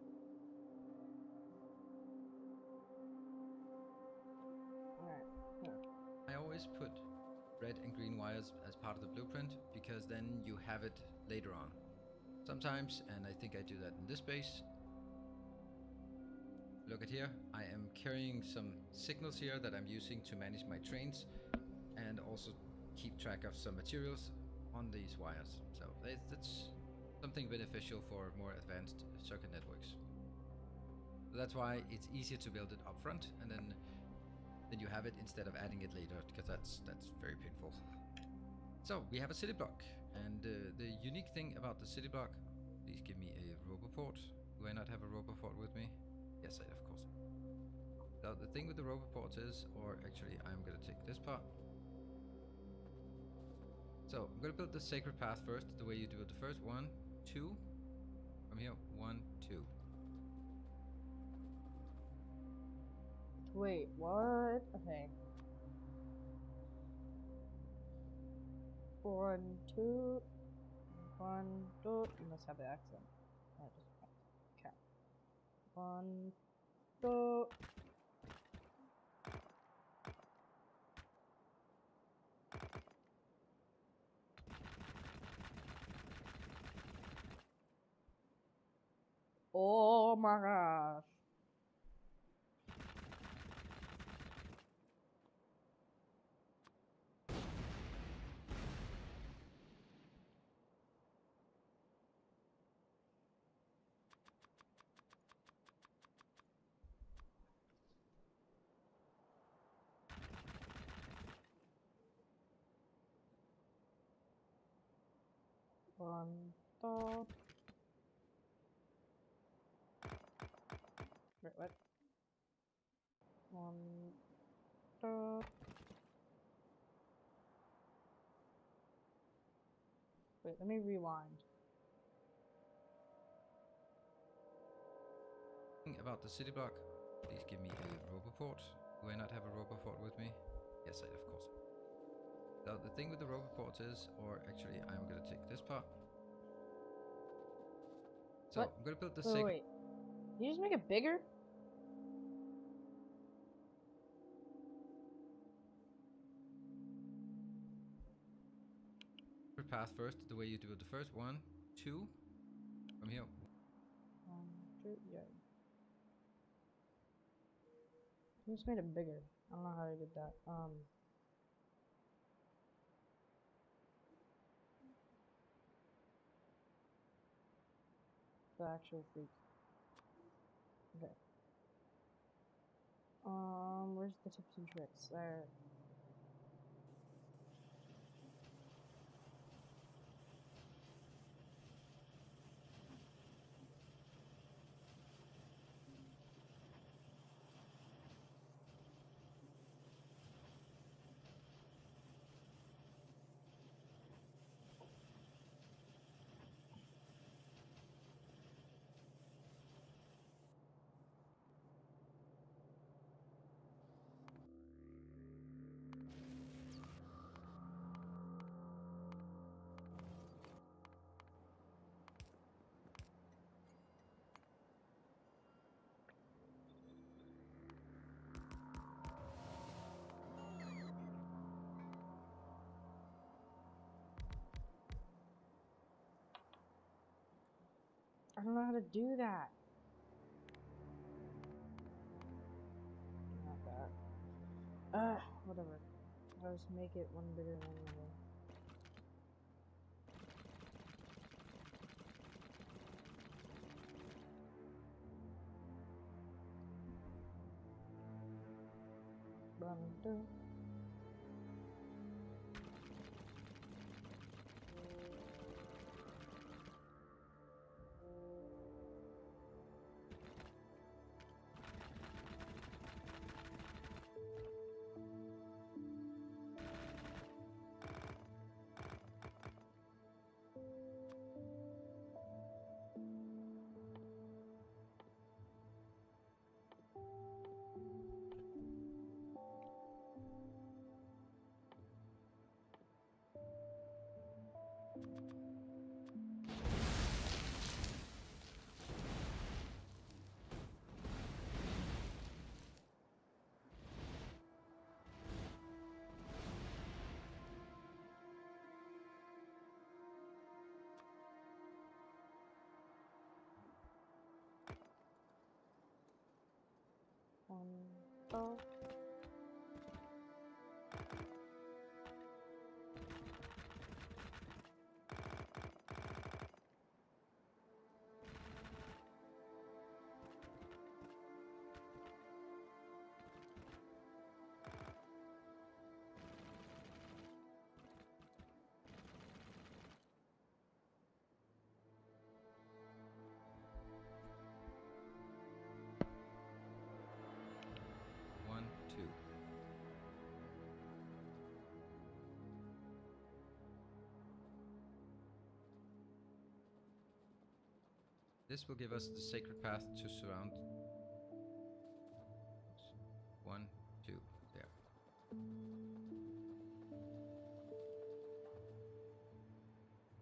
I always put red and green wires as part of the blueprint because then you have it later on. Sometimes, and I think I do that in this base. Look at here, I am carrying some signals here that I'm using to manage my trains and also keep track of some materials on these wires. So that's something beneficial for more advanced circuit networks. So that's why it's easier to build it up front and then you have it instead of adding it later, because that's very painful. So we have a city block, and the unique thing about the city block, please give me a roboport. Do I not have a roboport with me? Yes, I of course. So the thing with the roboports is, or actually I'm gonna take this part. So I'm gonna build the sacred path first, the way you do it the first. 1, 2, from here, 1, 2. Wait, what? Okay. 1, 2, 1, 2. You must have the accent. Okay. 1, 2. Oh my gosh. One, two. Wait, what? 1, 2. Wait, let me rewind. About the city block, please give me a roboport. Do I not have a roboport with me? Yes, I of course. So the thing with the roboports is, or actually I'm gonna take this part. So What? I'm gonna build the Wait, sacred. wait. Can you just make it bigger? Path first, the way you do it the first. 1, 2, from here. 1, 2, yeah. You just made it bigger. I don't know how I did that. The actual freak. Okay. Where's the tips and tricks? There. I don't know how to do that. Not that. Whatever. I'll just make it one bigger than the other. One, two. Oh. One, two. This will give us the sacred path to surround. Oops. One, two, there.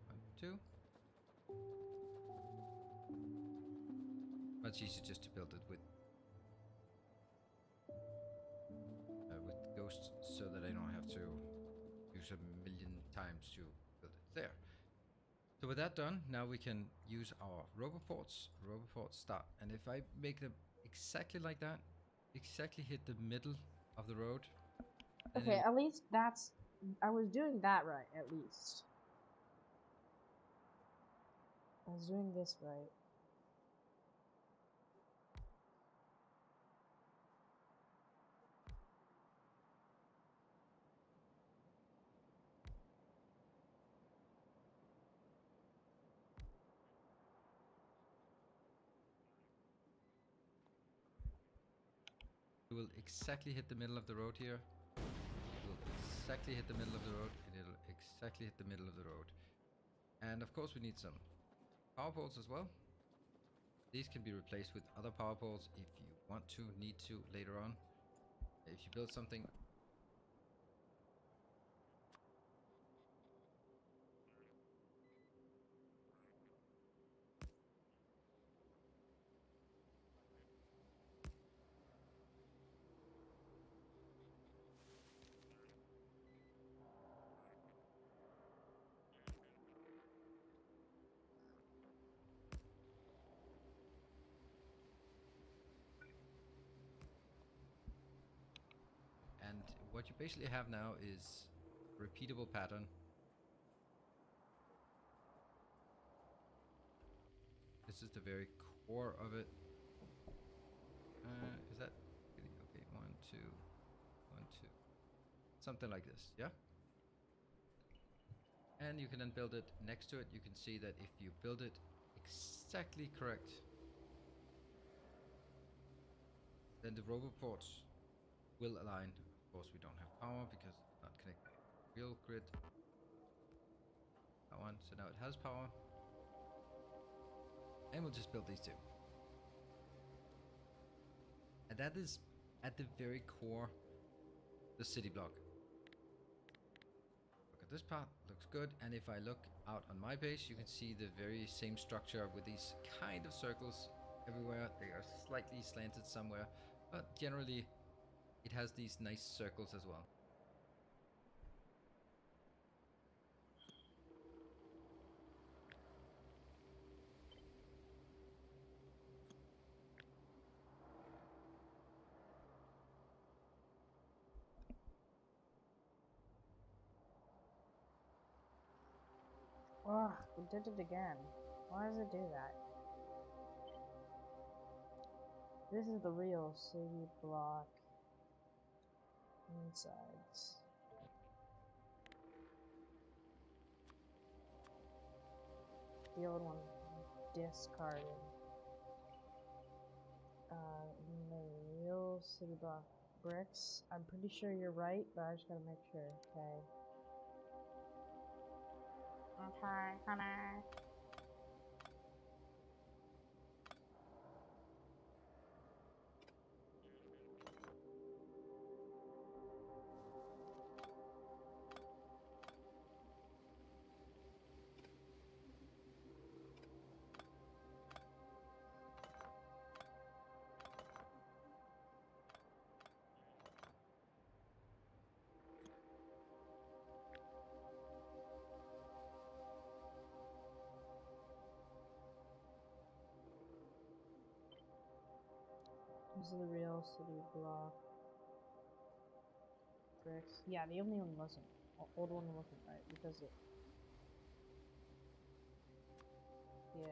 One, two. Much easier just to build it with ghosts, so that I don't have to use a million times to build it there. So with that done, now we can use our roboports. Roboports start, and if I make them exactly like that, exactly hit the middle of the road. Okay, at least that's... I was doing that right, at least. I was doing this right. It will exactly hit the middle of the road here. It will exactly hit the middle of the road, and it'll exactly hit the middle of the road. And of course we need some power poles as well. These can be replaced with other power poles if you want to, need to later on. If you build something. And what you basically have now is a repeatable pattern. This is the very core of it. Is that really okay? One, two, one, two. Something like this, yeah? And you can then build it next to it. You can see that if you build it exactly correct, then the roboports will align. Of course, we don't have power because it's not connected to the real grid. That one, so now it has power. And we'll just build these two. And that is at the very core, the city block. Look at this part, looks good. And if I look out on my base, you can see the very same structure with these kind of circles everywhere. They are slightly slanted somewhere, but generally it has these nice circles as well. Ugh, it did it again. Why does it do that? This is the real city block insides. The old one discarded. The real city block bricks. I'm pretty sure you're right, but I just gotta make sure. Okay. Okay, honey. These are the real city block bricks. Yeah, the only one wasn't. Old one wasn't right because it. Yeah,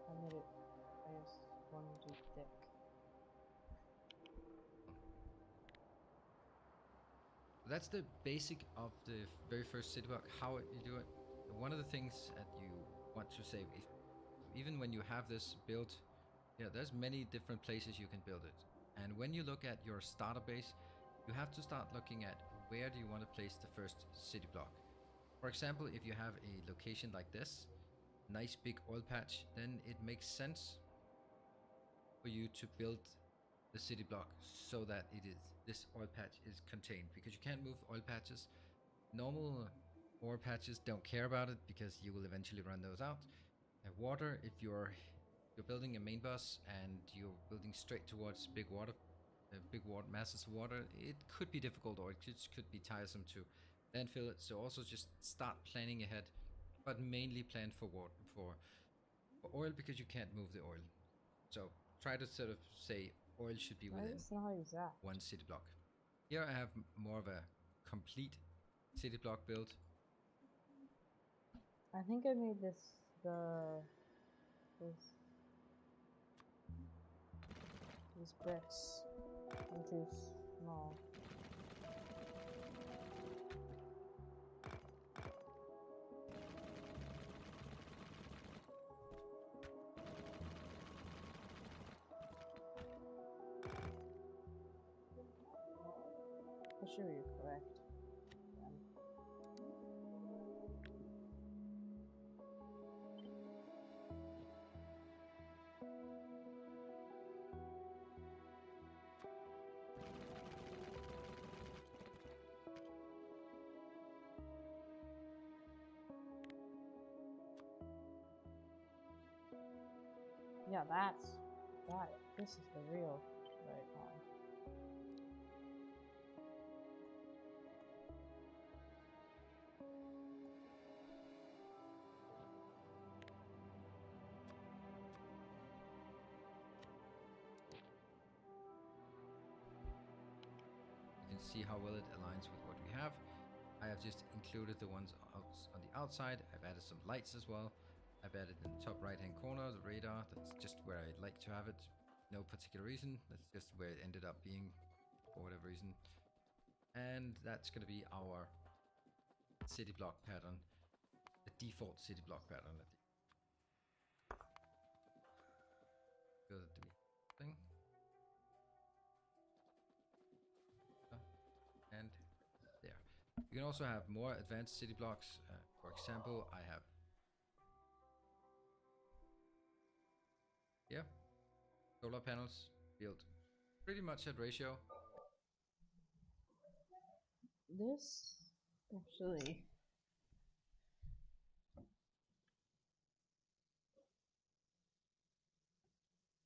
I made it. I guess one too thick. That's the basic of the very first city block, how you do it. One of the things that you want to say, if, even when you have this built, yeah, there's many different places you can build it. And when you look at your starter base, you have to start looking at where do you want to place the first city block. For example, if you have a location like this, nice big oil patch, then it makes sense for you to build the city block so that this oil patch is contained, because you can't move oil patches. Normal ore patches don't care about it because you will eventually run those out. Water, if you're building a main bus and you're building straight towards big water masses of water, it could be difficult, or it could be tiresome to landfill it. So also just start planning ahead, but mainly plan for water, for oil, because you can't move the oil. So try to sort of say oil should be within not exact. one city block. Here I have more of a complete city block build. I think I made this these bricks too small. I'm sure you're correct. Yeah, got it. This is the real right one. You can see how well it aligns with what we have. I have just included the ones on the outside. I've added some lights as well. I've added in the top right hand corner the radar. That's just where I like to have it. No particular reason. That's just where it ended up being for whatever reason. And that's going to be our city block pattern, the default city block pattern. Go to the thing. And there. You can also have more advanced city blocks. For example, I have here solar panels built pretty much at ratio. This actually.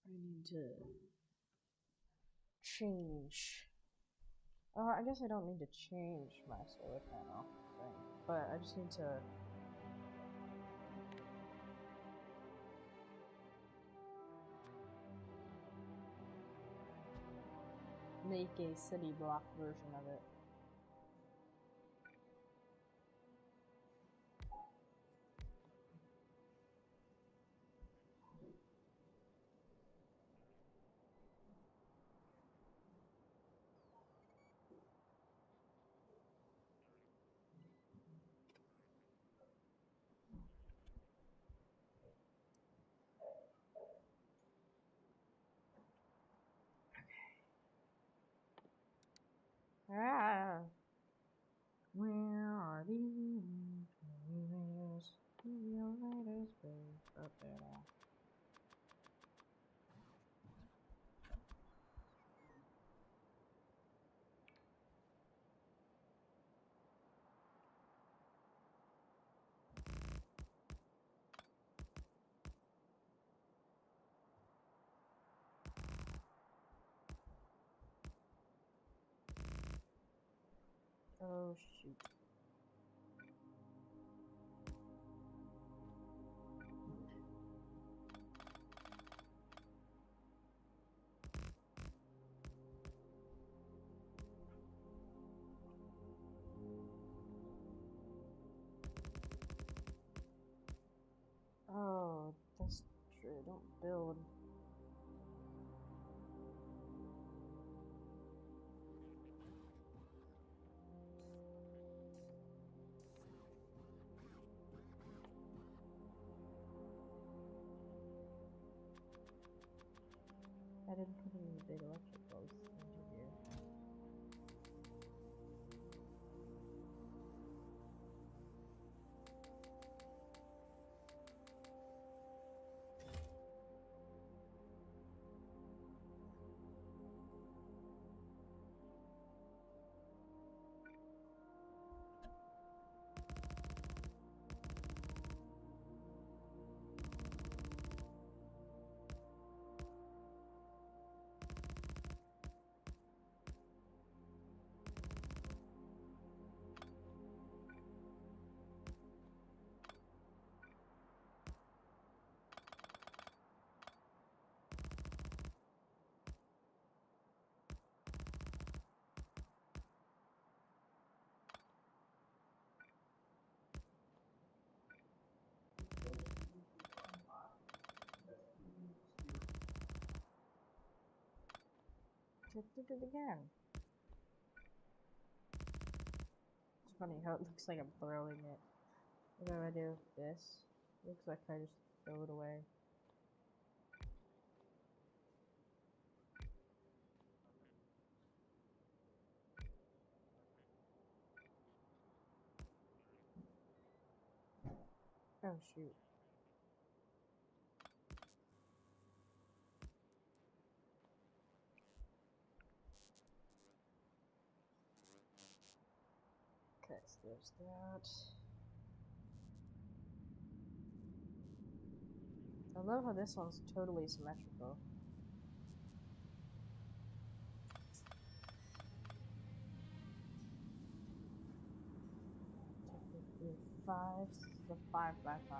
I need to change. I guess I don't need to change my solar panel thing, but I just need to make a city block version of it. Ah, where are the elevators? The elevators go up there now. Oh shoot. won't build. I didn't put any big electricals into here. Just did it again. It's funny how it looks like I'm throwing it. What do I do with this? Looks like I just throw it away. Oh shoot. Okay, so there's that. I love how this one's totally symmetrical. Technically 5, so 5 by 5.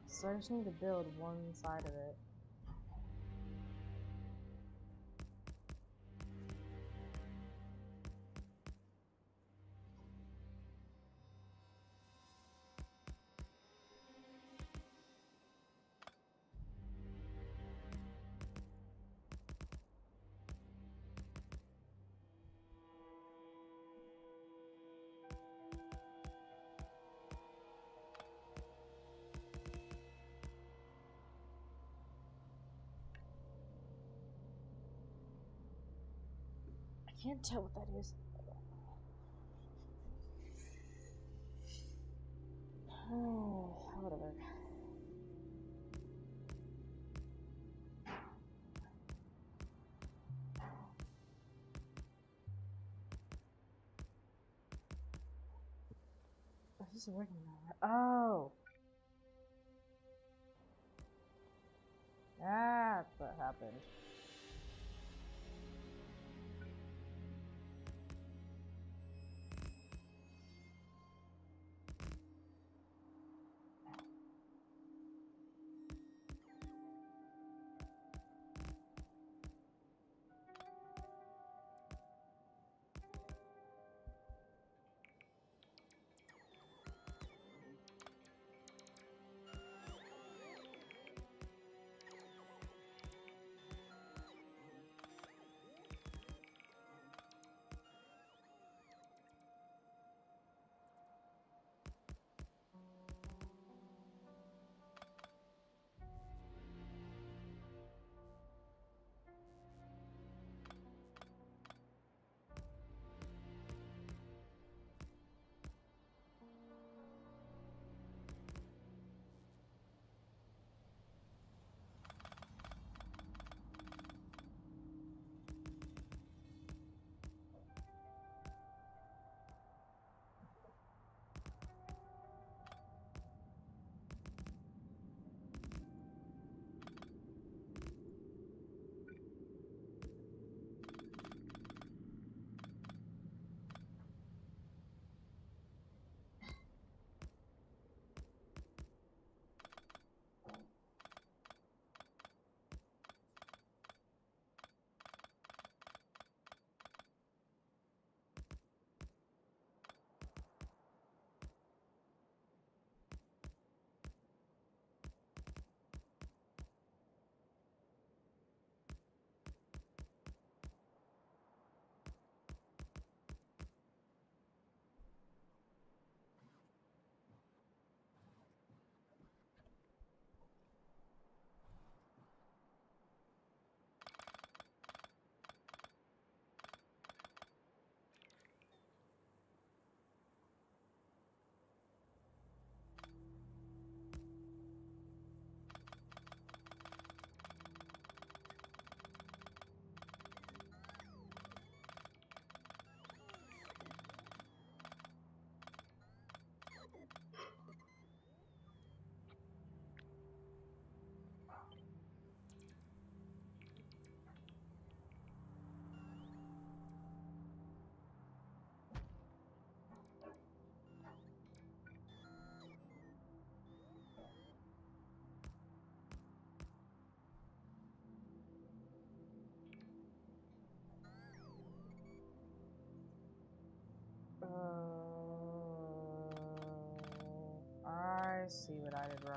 So I just need to build one side of it. I can't tell what that is. Oh, whatever. This is working now. Oh! That's what happened.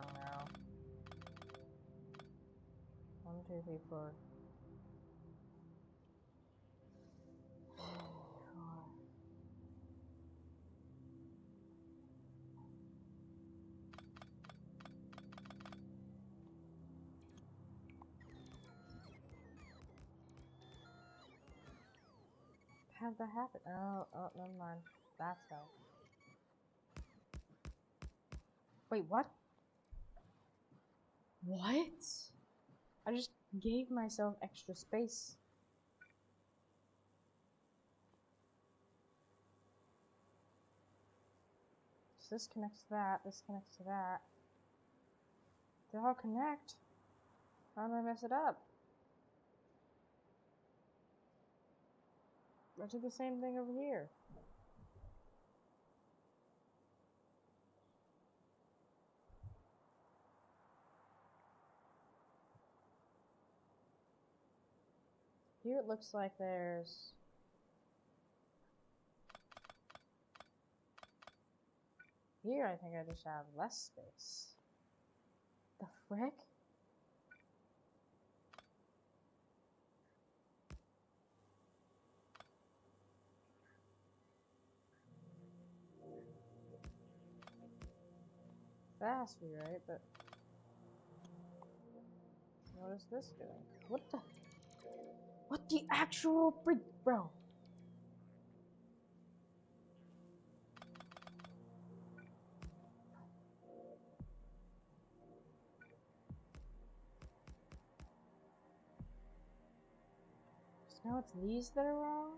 don't know. 1, 2, 3, 4. 4. How'd that happen? Oh, never mind. That's how. Wait, what? What? I just gave myself extra space. So this connects to that, this connects to that. They all connect. How did I mess it up? I did the same thing over here. Here it looks like there's... Here I think I just have less space. The frick? That has to be right, but... What is this doing? What the... What the actual freak, bro? So now it's these that are wrong?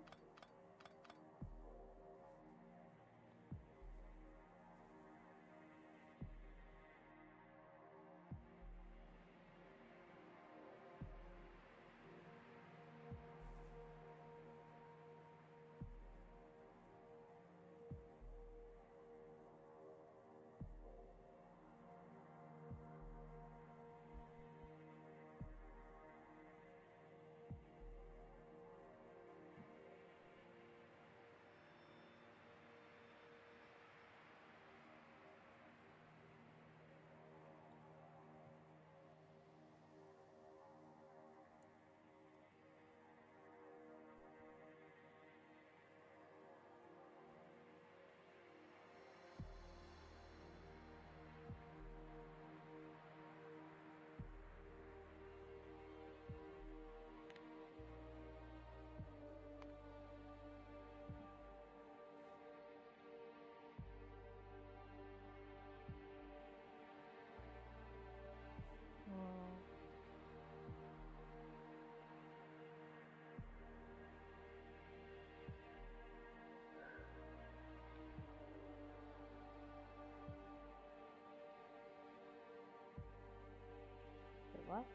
Wait, what?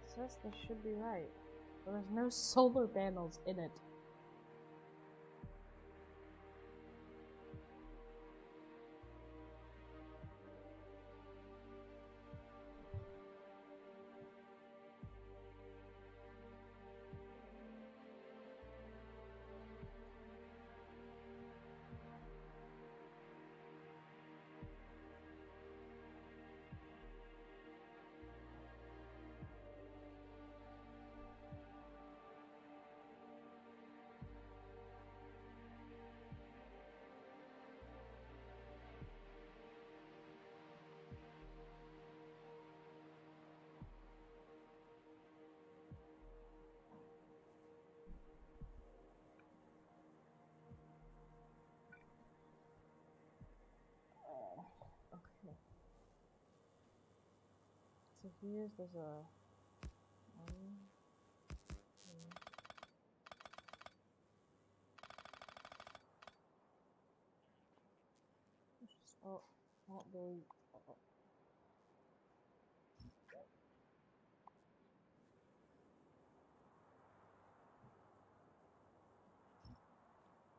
It says this should be right, but there's no solar panels in it. Okay. So there's a... One, two. Oh, delete.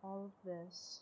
All of this.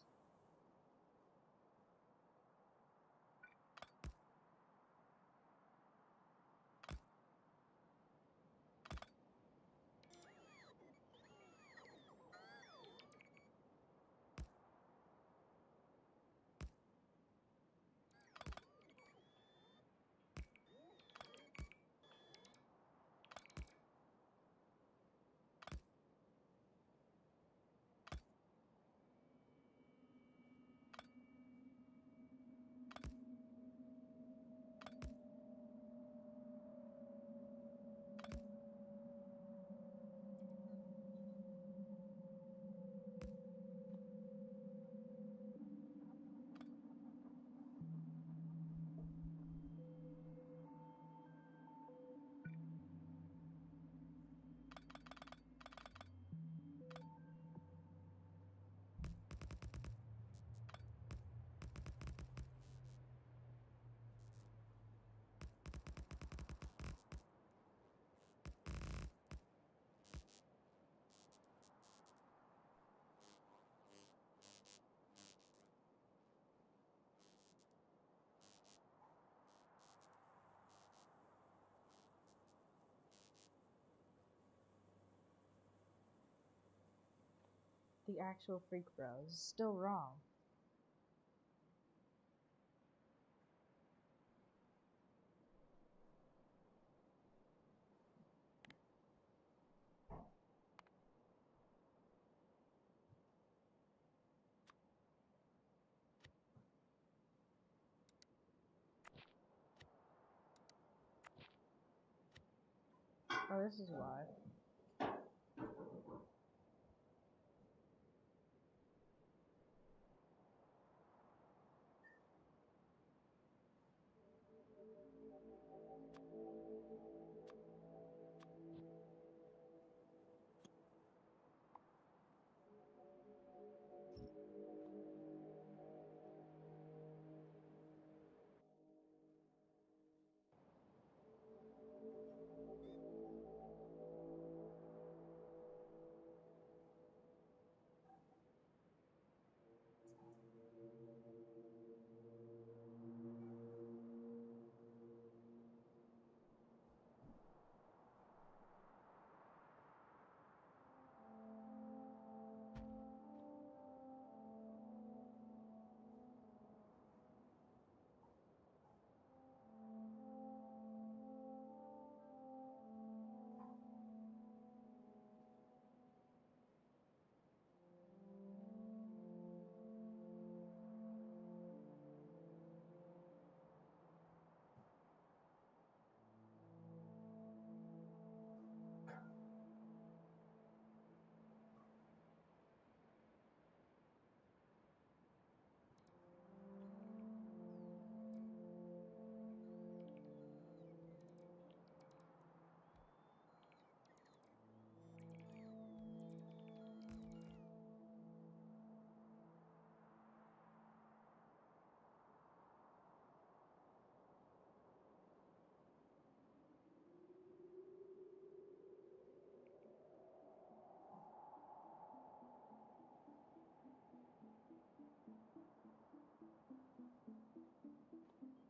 the actual freak bros is still wrong. Oh, this is why.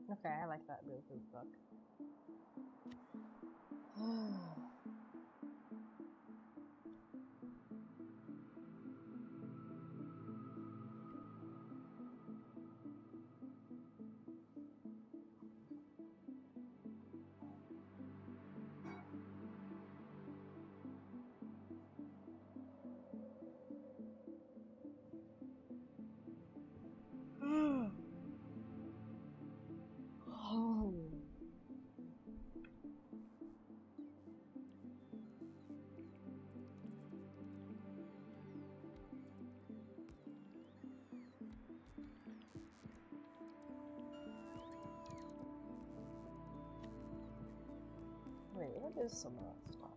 Okay, I like that real food book. Oh. Wait, what is some of that stuff?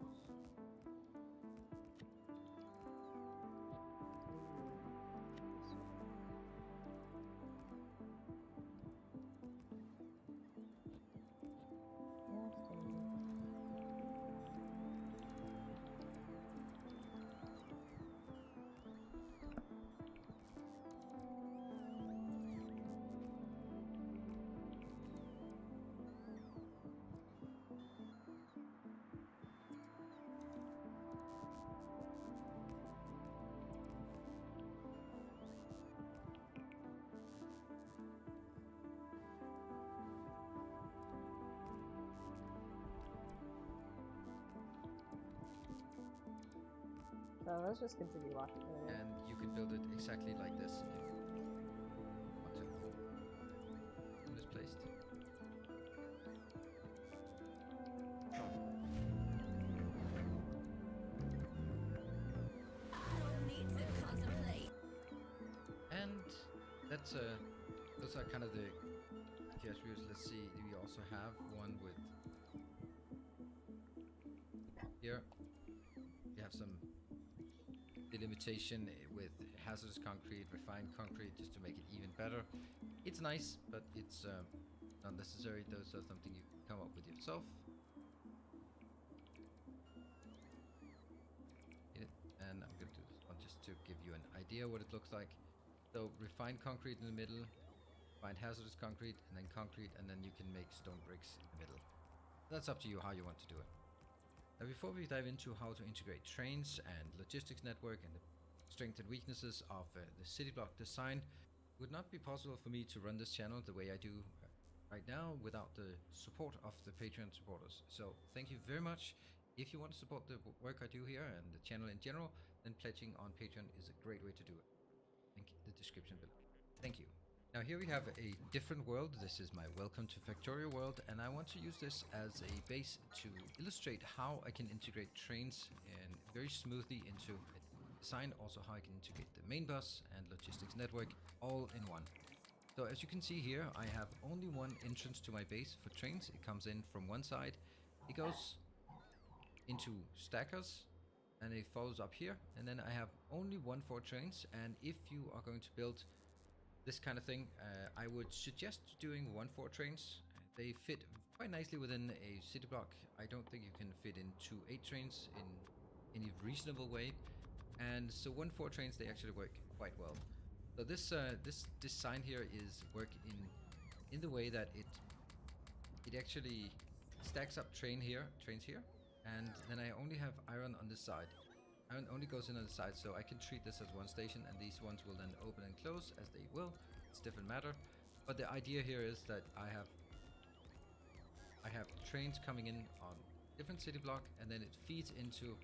So let's just continue walking through it. And you can build it exactly like this if you want to. Misplaced. And that's those are kind of the key attributes. Let's see, we also have one with here. We have some delimitation with hazardous concrete, refined concrete, just to make it even better. It's nice, but it's not necessary. Those are something you can come up with yourself. And I'm going to do this one just to give you an idea what it looks like. So refined concrete in the middle, find hazardous concrete, and then you can make stone bricks in the middle. That's up to you how you want to do it. Now before we dive into how to integrate trains and logistics network and the strengths and weaknesses of the city block design. It would not be possible for me to run this channel the way I do right now without the support of the Patreon supporters. So thank you very much. If you want to support the work I do here and the channel in general, then pledging on Patreon is a great way to do it. Link in the description below. Thank you. Now here we have a different world. This is my Welcome to Factorio world, and I want to use this as a base to illustrate how I can integrate trains and very smoothly into a design, also how I can integrate the main bus and logistics network all in one. So as you can see here, I have only one entrance to my base for trains. It comes in from one side, it goes into stackers, and it follows up here, and then I have only 1-4 trains. And if you are going to build this kind of thing, I would suggest doing 1-4 trains. They fit quite nicely within a city block. I don't think you can fit in 2-8 trains in any reasonable way, and so 1-4 trains, they actually work quite well. So this design here is work in the way that it actually stacks up trains here, and then I only have iron on this side. Iron only goes in on the side, so I can treat this as one station, and these ones will then open and close as they will. It's a different matter, but the idea here is that I have trains coming in on different city block, and then it feeds into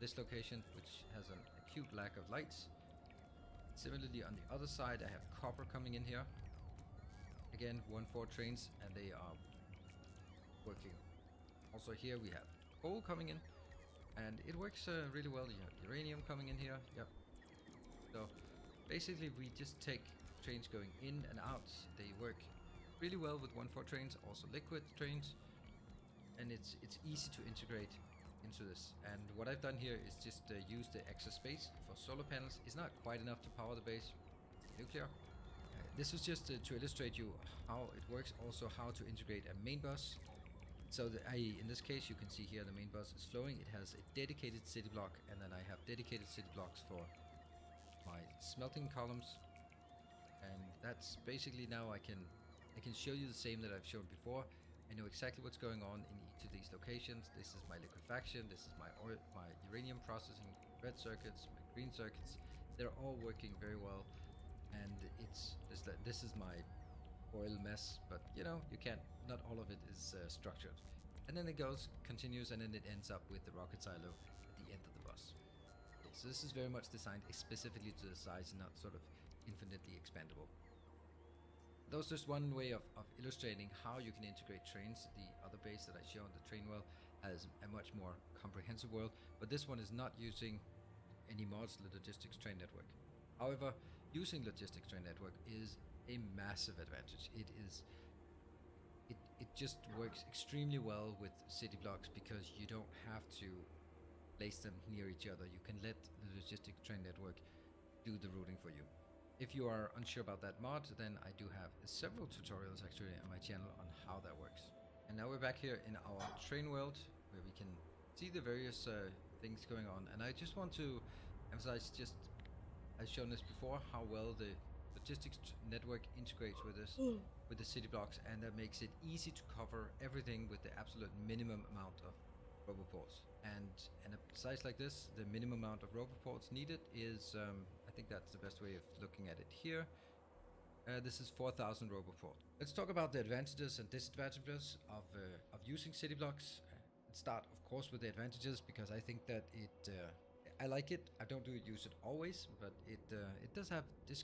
this location, which has an acute lack of lights. Similarly, on the other side, I have copper coming in here. Again, 1-4 trains, and they are working. Also here we have coal coming in, and it works really well. You have uranium coming in here. Yep. So basically we just take trains going in and out. They work really well with 1-4 trains, also liquid trains, and it's easy to integrate into this. And what I've done here is just use the extra space for solar panels. It's not quite enough to power the base. Nuclear. This was just to illustrate you how it works, also how to integrate a main bus. So in this case, you can see here the main bus is flowing. It has a dedicated city block, and then I have dedicated city blocks for my smelting columns. And that's basically now I can show you the same that I've shown before. I know exactly what's going on in each of these locations. This is my liquefaction. This is my uranium processing, red circuits, my green circuits. They're all working very well, and this is my oil mess, but you know, not all of it is structured. And then it continues, and then it ends up with the rocket silo at the end of the bus. Okay, so this is very much designed specifically to the size and not sort of infinitely expandable. That was just one way of illustrating how you can integrate trains. The other base that I show on the train well has a much more comprehensive world, but this one is not using any mods to the logistics train network. However, using logistics train network is a massive advantage. It just works extremely well with city blocks because you don't have to place them near each other. You can let the logistics train network do the routing for you. If you are unsure about that mod, then I do have several tutorials actually on my channel on how that works. And now we're back here in our train world, where we can see the various things going on. And I just want to emphasize, I've shown this before, how well the logistics network integrates with this, with the city blocks, and that makes it easy to cover everything with the absolute minimum amount of roboports. And in a size like this, the minimum amount of roboports needed is, I think that's the best way of looking at it here. This is 4,000 roboport. Let's talk about the advantages and disadvantages of using city blocks. Let's start, of course, with the advantages, because I think that I like it. I don't use it always, but it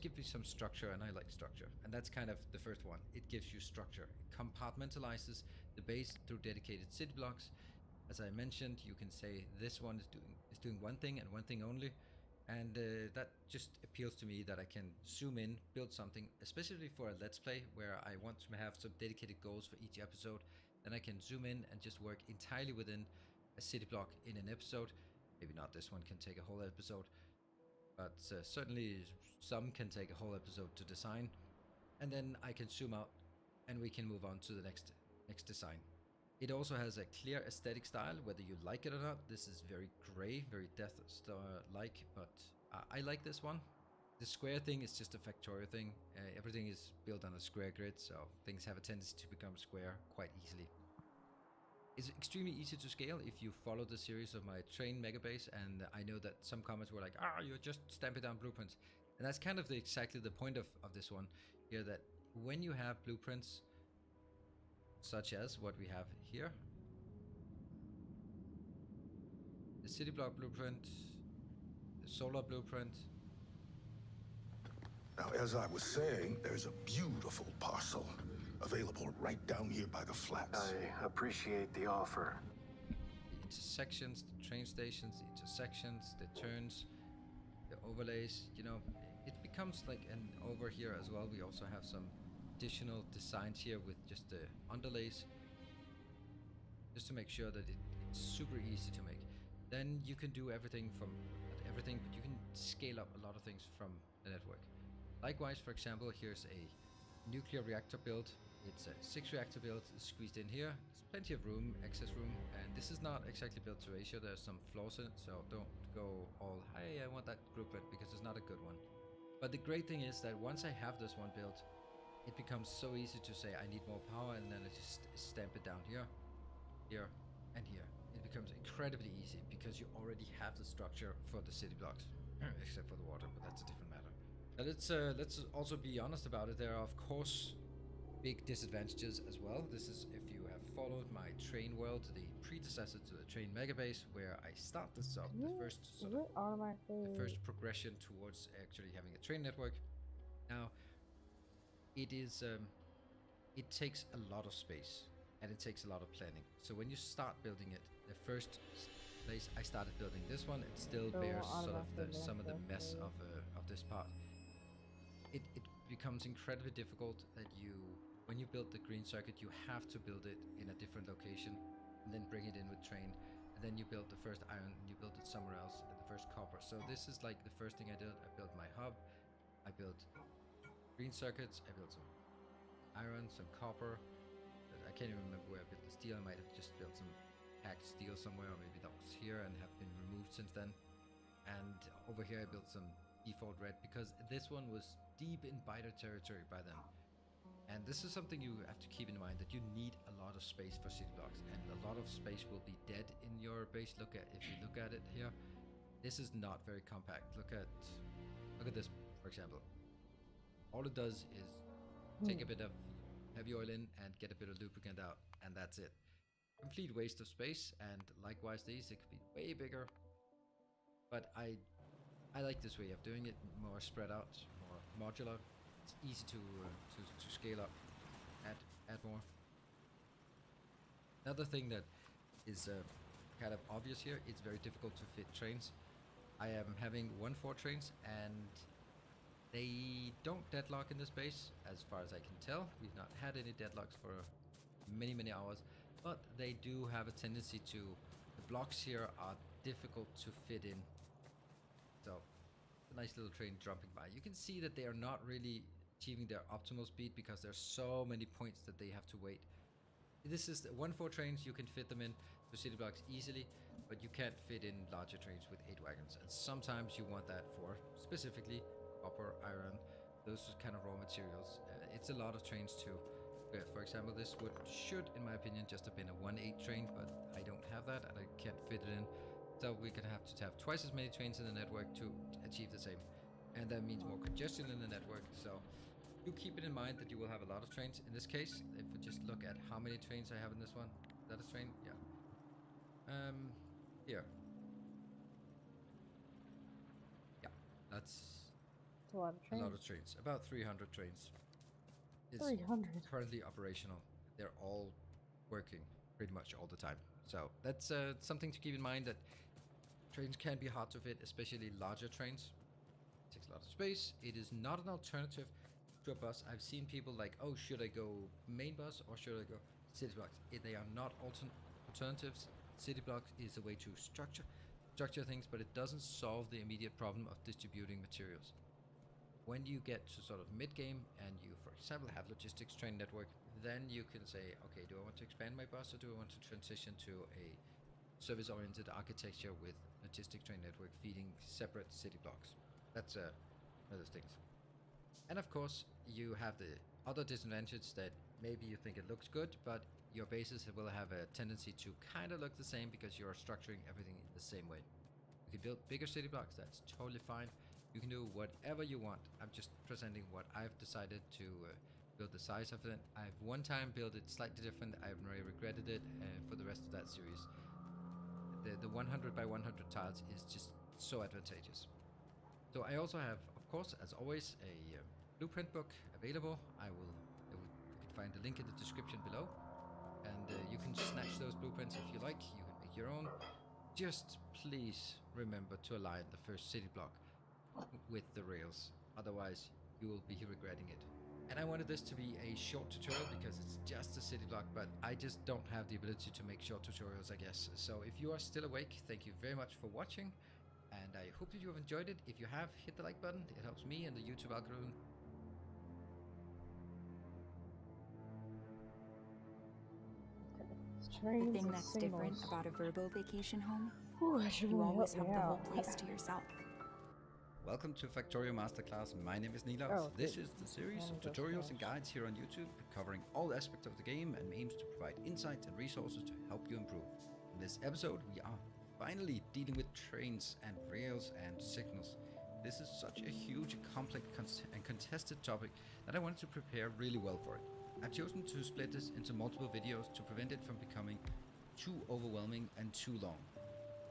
gives you some structure, and I like structure. And that's kind of the first one. It gives you structure. It compartmentalizes the base through dedicated city blocks. As I mentioned, you can say this one is doing one thing and one thing only, and that just appeals to me, that I can zoom in, build something, especially for a let's play where I want to have some dedicated goals for each episode. Then I can zoom in and just work entirely within a city block in an episode. Maybe not this one can take a whole episode, but certainly some can take a whole episode to design. And then I can zoom out and we can move on to the next design. It also has a clear aesthetic style, whether you like it or not. This is very gray, very Death Star-like, but I like this one. The square thing is just a Factorio thing. Everything is built on a square grid, so things have a tendency to become square quite easily. It's extremely easy to scale if you follow the series of my train megabase, and I know that some comments were like, you're just stamping down blueprints. And that's kind of exactly the point of this one here, that when you have blueprints, such as what we have here, the city block blueprint, the solar blueprint. Now, as I was saying, there's a beautiful parcel available right down here by the flats. I appreciate the offer. The intersections, the train stations, the intersections, the turns, the overlays, you know, it becomes like, and over here as well, we also have some additional designs here with just the underlays, just to make sure that it's super easy to make. Then you can do everything from, not everything, but you can scale up a lot of things from the network. Likewise, for example, here's a nuclear reactor build. It's a 6 reactor build squeezed in here. There's plenty of room, excess room, and this is not exactly built to ratio. There's some flaws in it, so don't go all, hey, I want that blueprint, because it's not a good one. But the great thing is that once I have this one built, it becomes so easy to say I need more power, and then I just stamp it down here, here, and here. It becomes incredibly easy because you already have the structure for the city blocks, except for the water, but that's a different matter. Now let's also be honest about it. There are, of course, big disadvantages as well. This is if you have followed my train world, the predecessor to the train megabase, where I start this up, the first progression towards actually having a train network. Now, it is it takes a lot of space and it takes a lot of planning. So when you start building it, the first place I started building this one, it still bears sort of some of the mess of this part. It becomes incredibly difficult that when you build the green circuit, you have to build it in a different location and then bring it in with train, and then you build the first iron and you build it somewhere else, and the first copper. So this is like the first thing I did. I built my hub, I built green circuits, I built some iron, some copper. I can't even remember where I built the steel. I might have just built some hacked steel somewhere, or maybe that was here and have been removed since then. And over here I built some default red, because this one was deep in biter territory by then. And this is something you have to keep in mind, that you need a lot of space for city blocks, and a lot of space will be dead in your base. If you look at it here, this is not very compact. Look at this, for example. All it does is take a bit of heavy oil in and get a bit of lubricant out, and that's it. Complete waste of space. And likewise these, it could be way bigger, but I like this way of doing it, more spread out, more modular. It's easy to scale up, add more. Another thing that is kind of obvious here, it's very difficult to fit trains. I am having 1-4 trains, and they don't deadlock in this base, as far as I can tell. We've not had any deadlocks for many hours, but they do have a tendency to, the blocks here are difficult to fit in. So, a nice little train jumping by. You can see that they are not really achieving their optimal speed, because there's so many points that they have to wait. This is 1-4 trains, you can fit them in to city blocks easily, but you can't fit in larger trains with 8 wagons. And sometimes you want that for specifically copper, iron, those kind of raw materials. It's a lot of trains too. For example, this should, in my opinion, just have been a 1-8 train, but I don't have that and I can't fit it in. So we're gonna have to have twice as many trains in the network to achieve the same. And that means more congestion in the network. So you keep it in mind that you will have a lot of trains. In this case, if we just look at how many trains I have in this one. Is that a train? Yeah. Here. Yeah, that's a lot of trains. A lot of trains. About 300 trains. It's 300. currently operational. They're all working pretty much all the time. So that's something to keep in mind, that trains can be hard to fit, especially larger trains. It takes a lot of space. It is not an alternative to a bus. I've seen people like, oh, should I go main bus or should I go city blocks? They are not alternatives. City blocks is a way to structure things, but it doesn't solve the immediate problem of distributing materials. When you get to sort of mid-game and you, for example, have logistics train network, then you can say, okay, do I want to expand my bus, or do I want to transition to a service-oriented architecture with logistic train network feeding separate city blocks? That's one of those things. And of course, you have the other disadvantage that maybe you think it looks good, but your bases will have a tendency to kind of look the same because you're structuring everything in the same way. You can build bigger city blocks, that's totally fine. You can do whatever you want. I'm just presenting what I've decided to build the size of it. I've one time built it slightly different. I've really regretted it for the rest of that series. The 100 by 100 tiles is just so advantageous. So I also have, of course, as always, a blueprint book available. You can find the link in the description below, and you can snatch those blueprints if you like. You can make your own. Just please remember to align the first city block with the rails, otherwise you will be regretting it. And I wanted this to be a short tutorial because it's just a city block, but I just don't have the ability to make short tutorials, I guess. So if you are still awake, thank you very much for watching, and I hope that you have enjoyed it. If you have, hit the like button, it helps me and the YouTube algorithm. The thing that's different about a Verbo vacation home, Ooh, you always have the whole out. place to yourself. Welcome to Factorio Masterclass. My name is Nilaus. Oh, this is the series of tutorials and guides here on YouTube covering all aspects of the game and aims to provide insights and resources to help you improve. In this episode, we are finally dealing with trains and rails and signals. This is such a huge, complex and contested topic that I wanted to prepare really well for it. I've chosen to split this into multiple videos to prevent it from becoming too overwhelming and too long.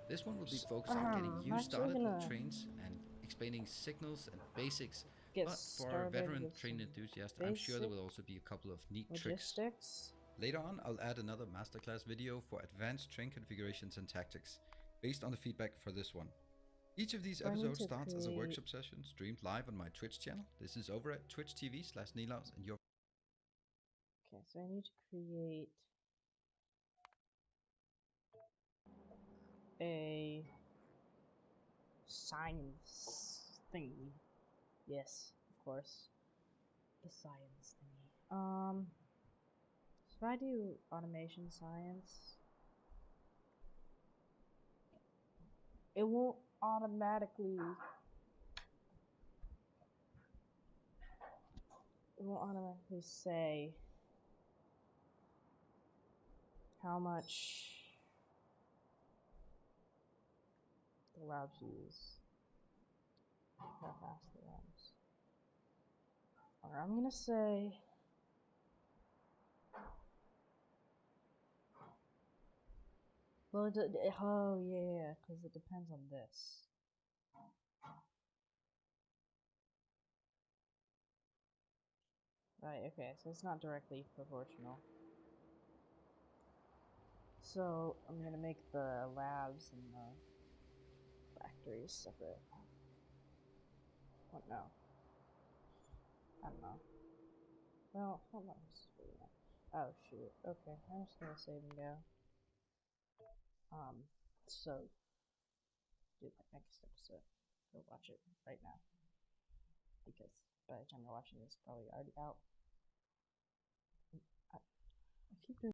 This one will be focused on getting you started with trains and explaining signals and basics, but for our veteran train enthusiast, I'm sure there will also be a couple of neat tricks. Later on, I'll add another masterclass video for advanced train configurations and tactics, based on the feedback for this one. Each of these episodes starts as a workshop session streamed live on my Twitch channel. This is over at twitch.tv/Nilaus, and you're... Okay, so I need to create a science thingy. Yes, of course. The science thingy. So if I do automation science, it won't automatically say how much the labs use, how fast the labs. Or I'm gonna say well, oh yeah, because it depends on this. Right, okay, so it's not directly proportional. So I'm gonna make the labs and the factories separate. What? No. I don't know. Well, hold on. Oh shoot. Okay, I'm just gonna save and go. So do the next episode. Go watch it right now, because by the time you're watching this, it's probably already out. I keep doing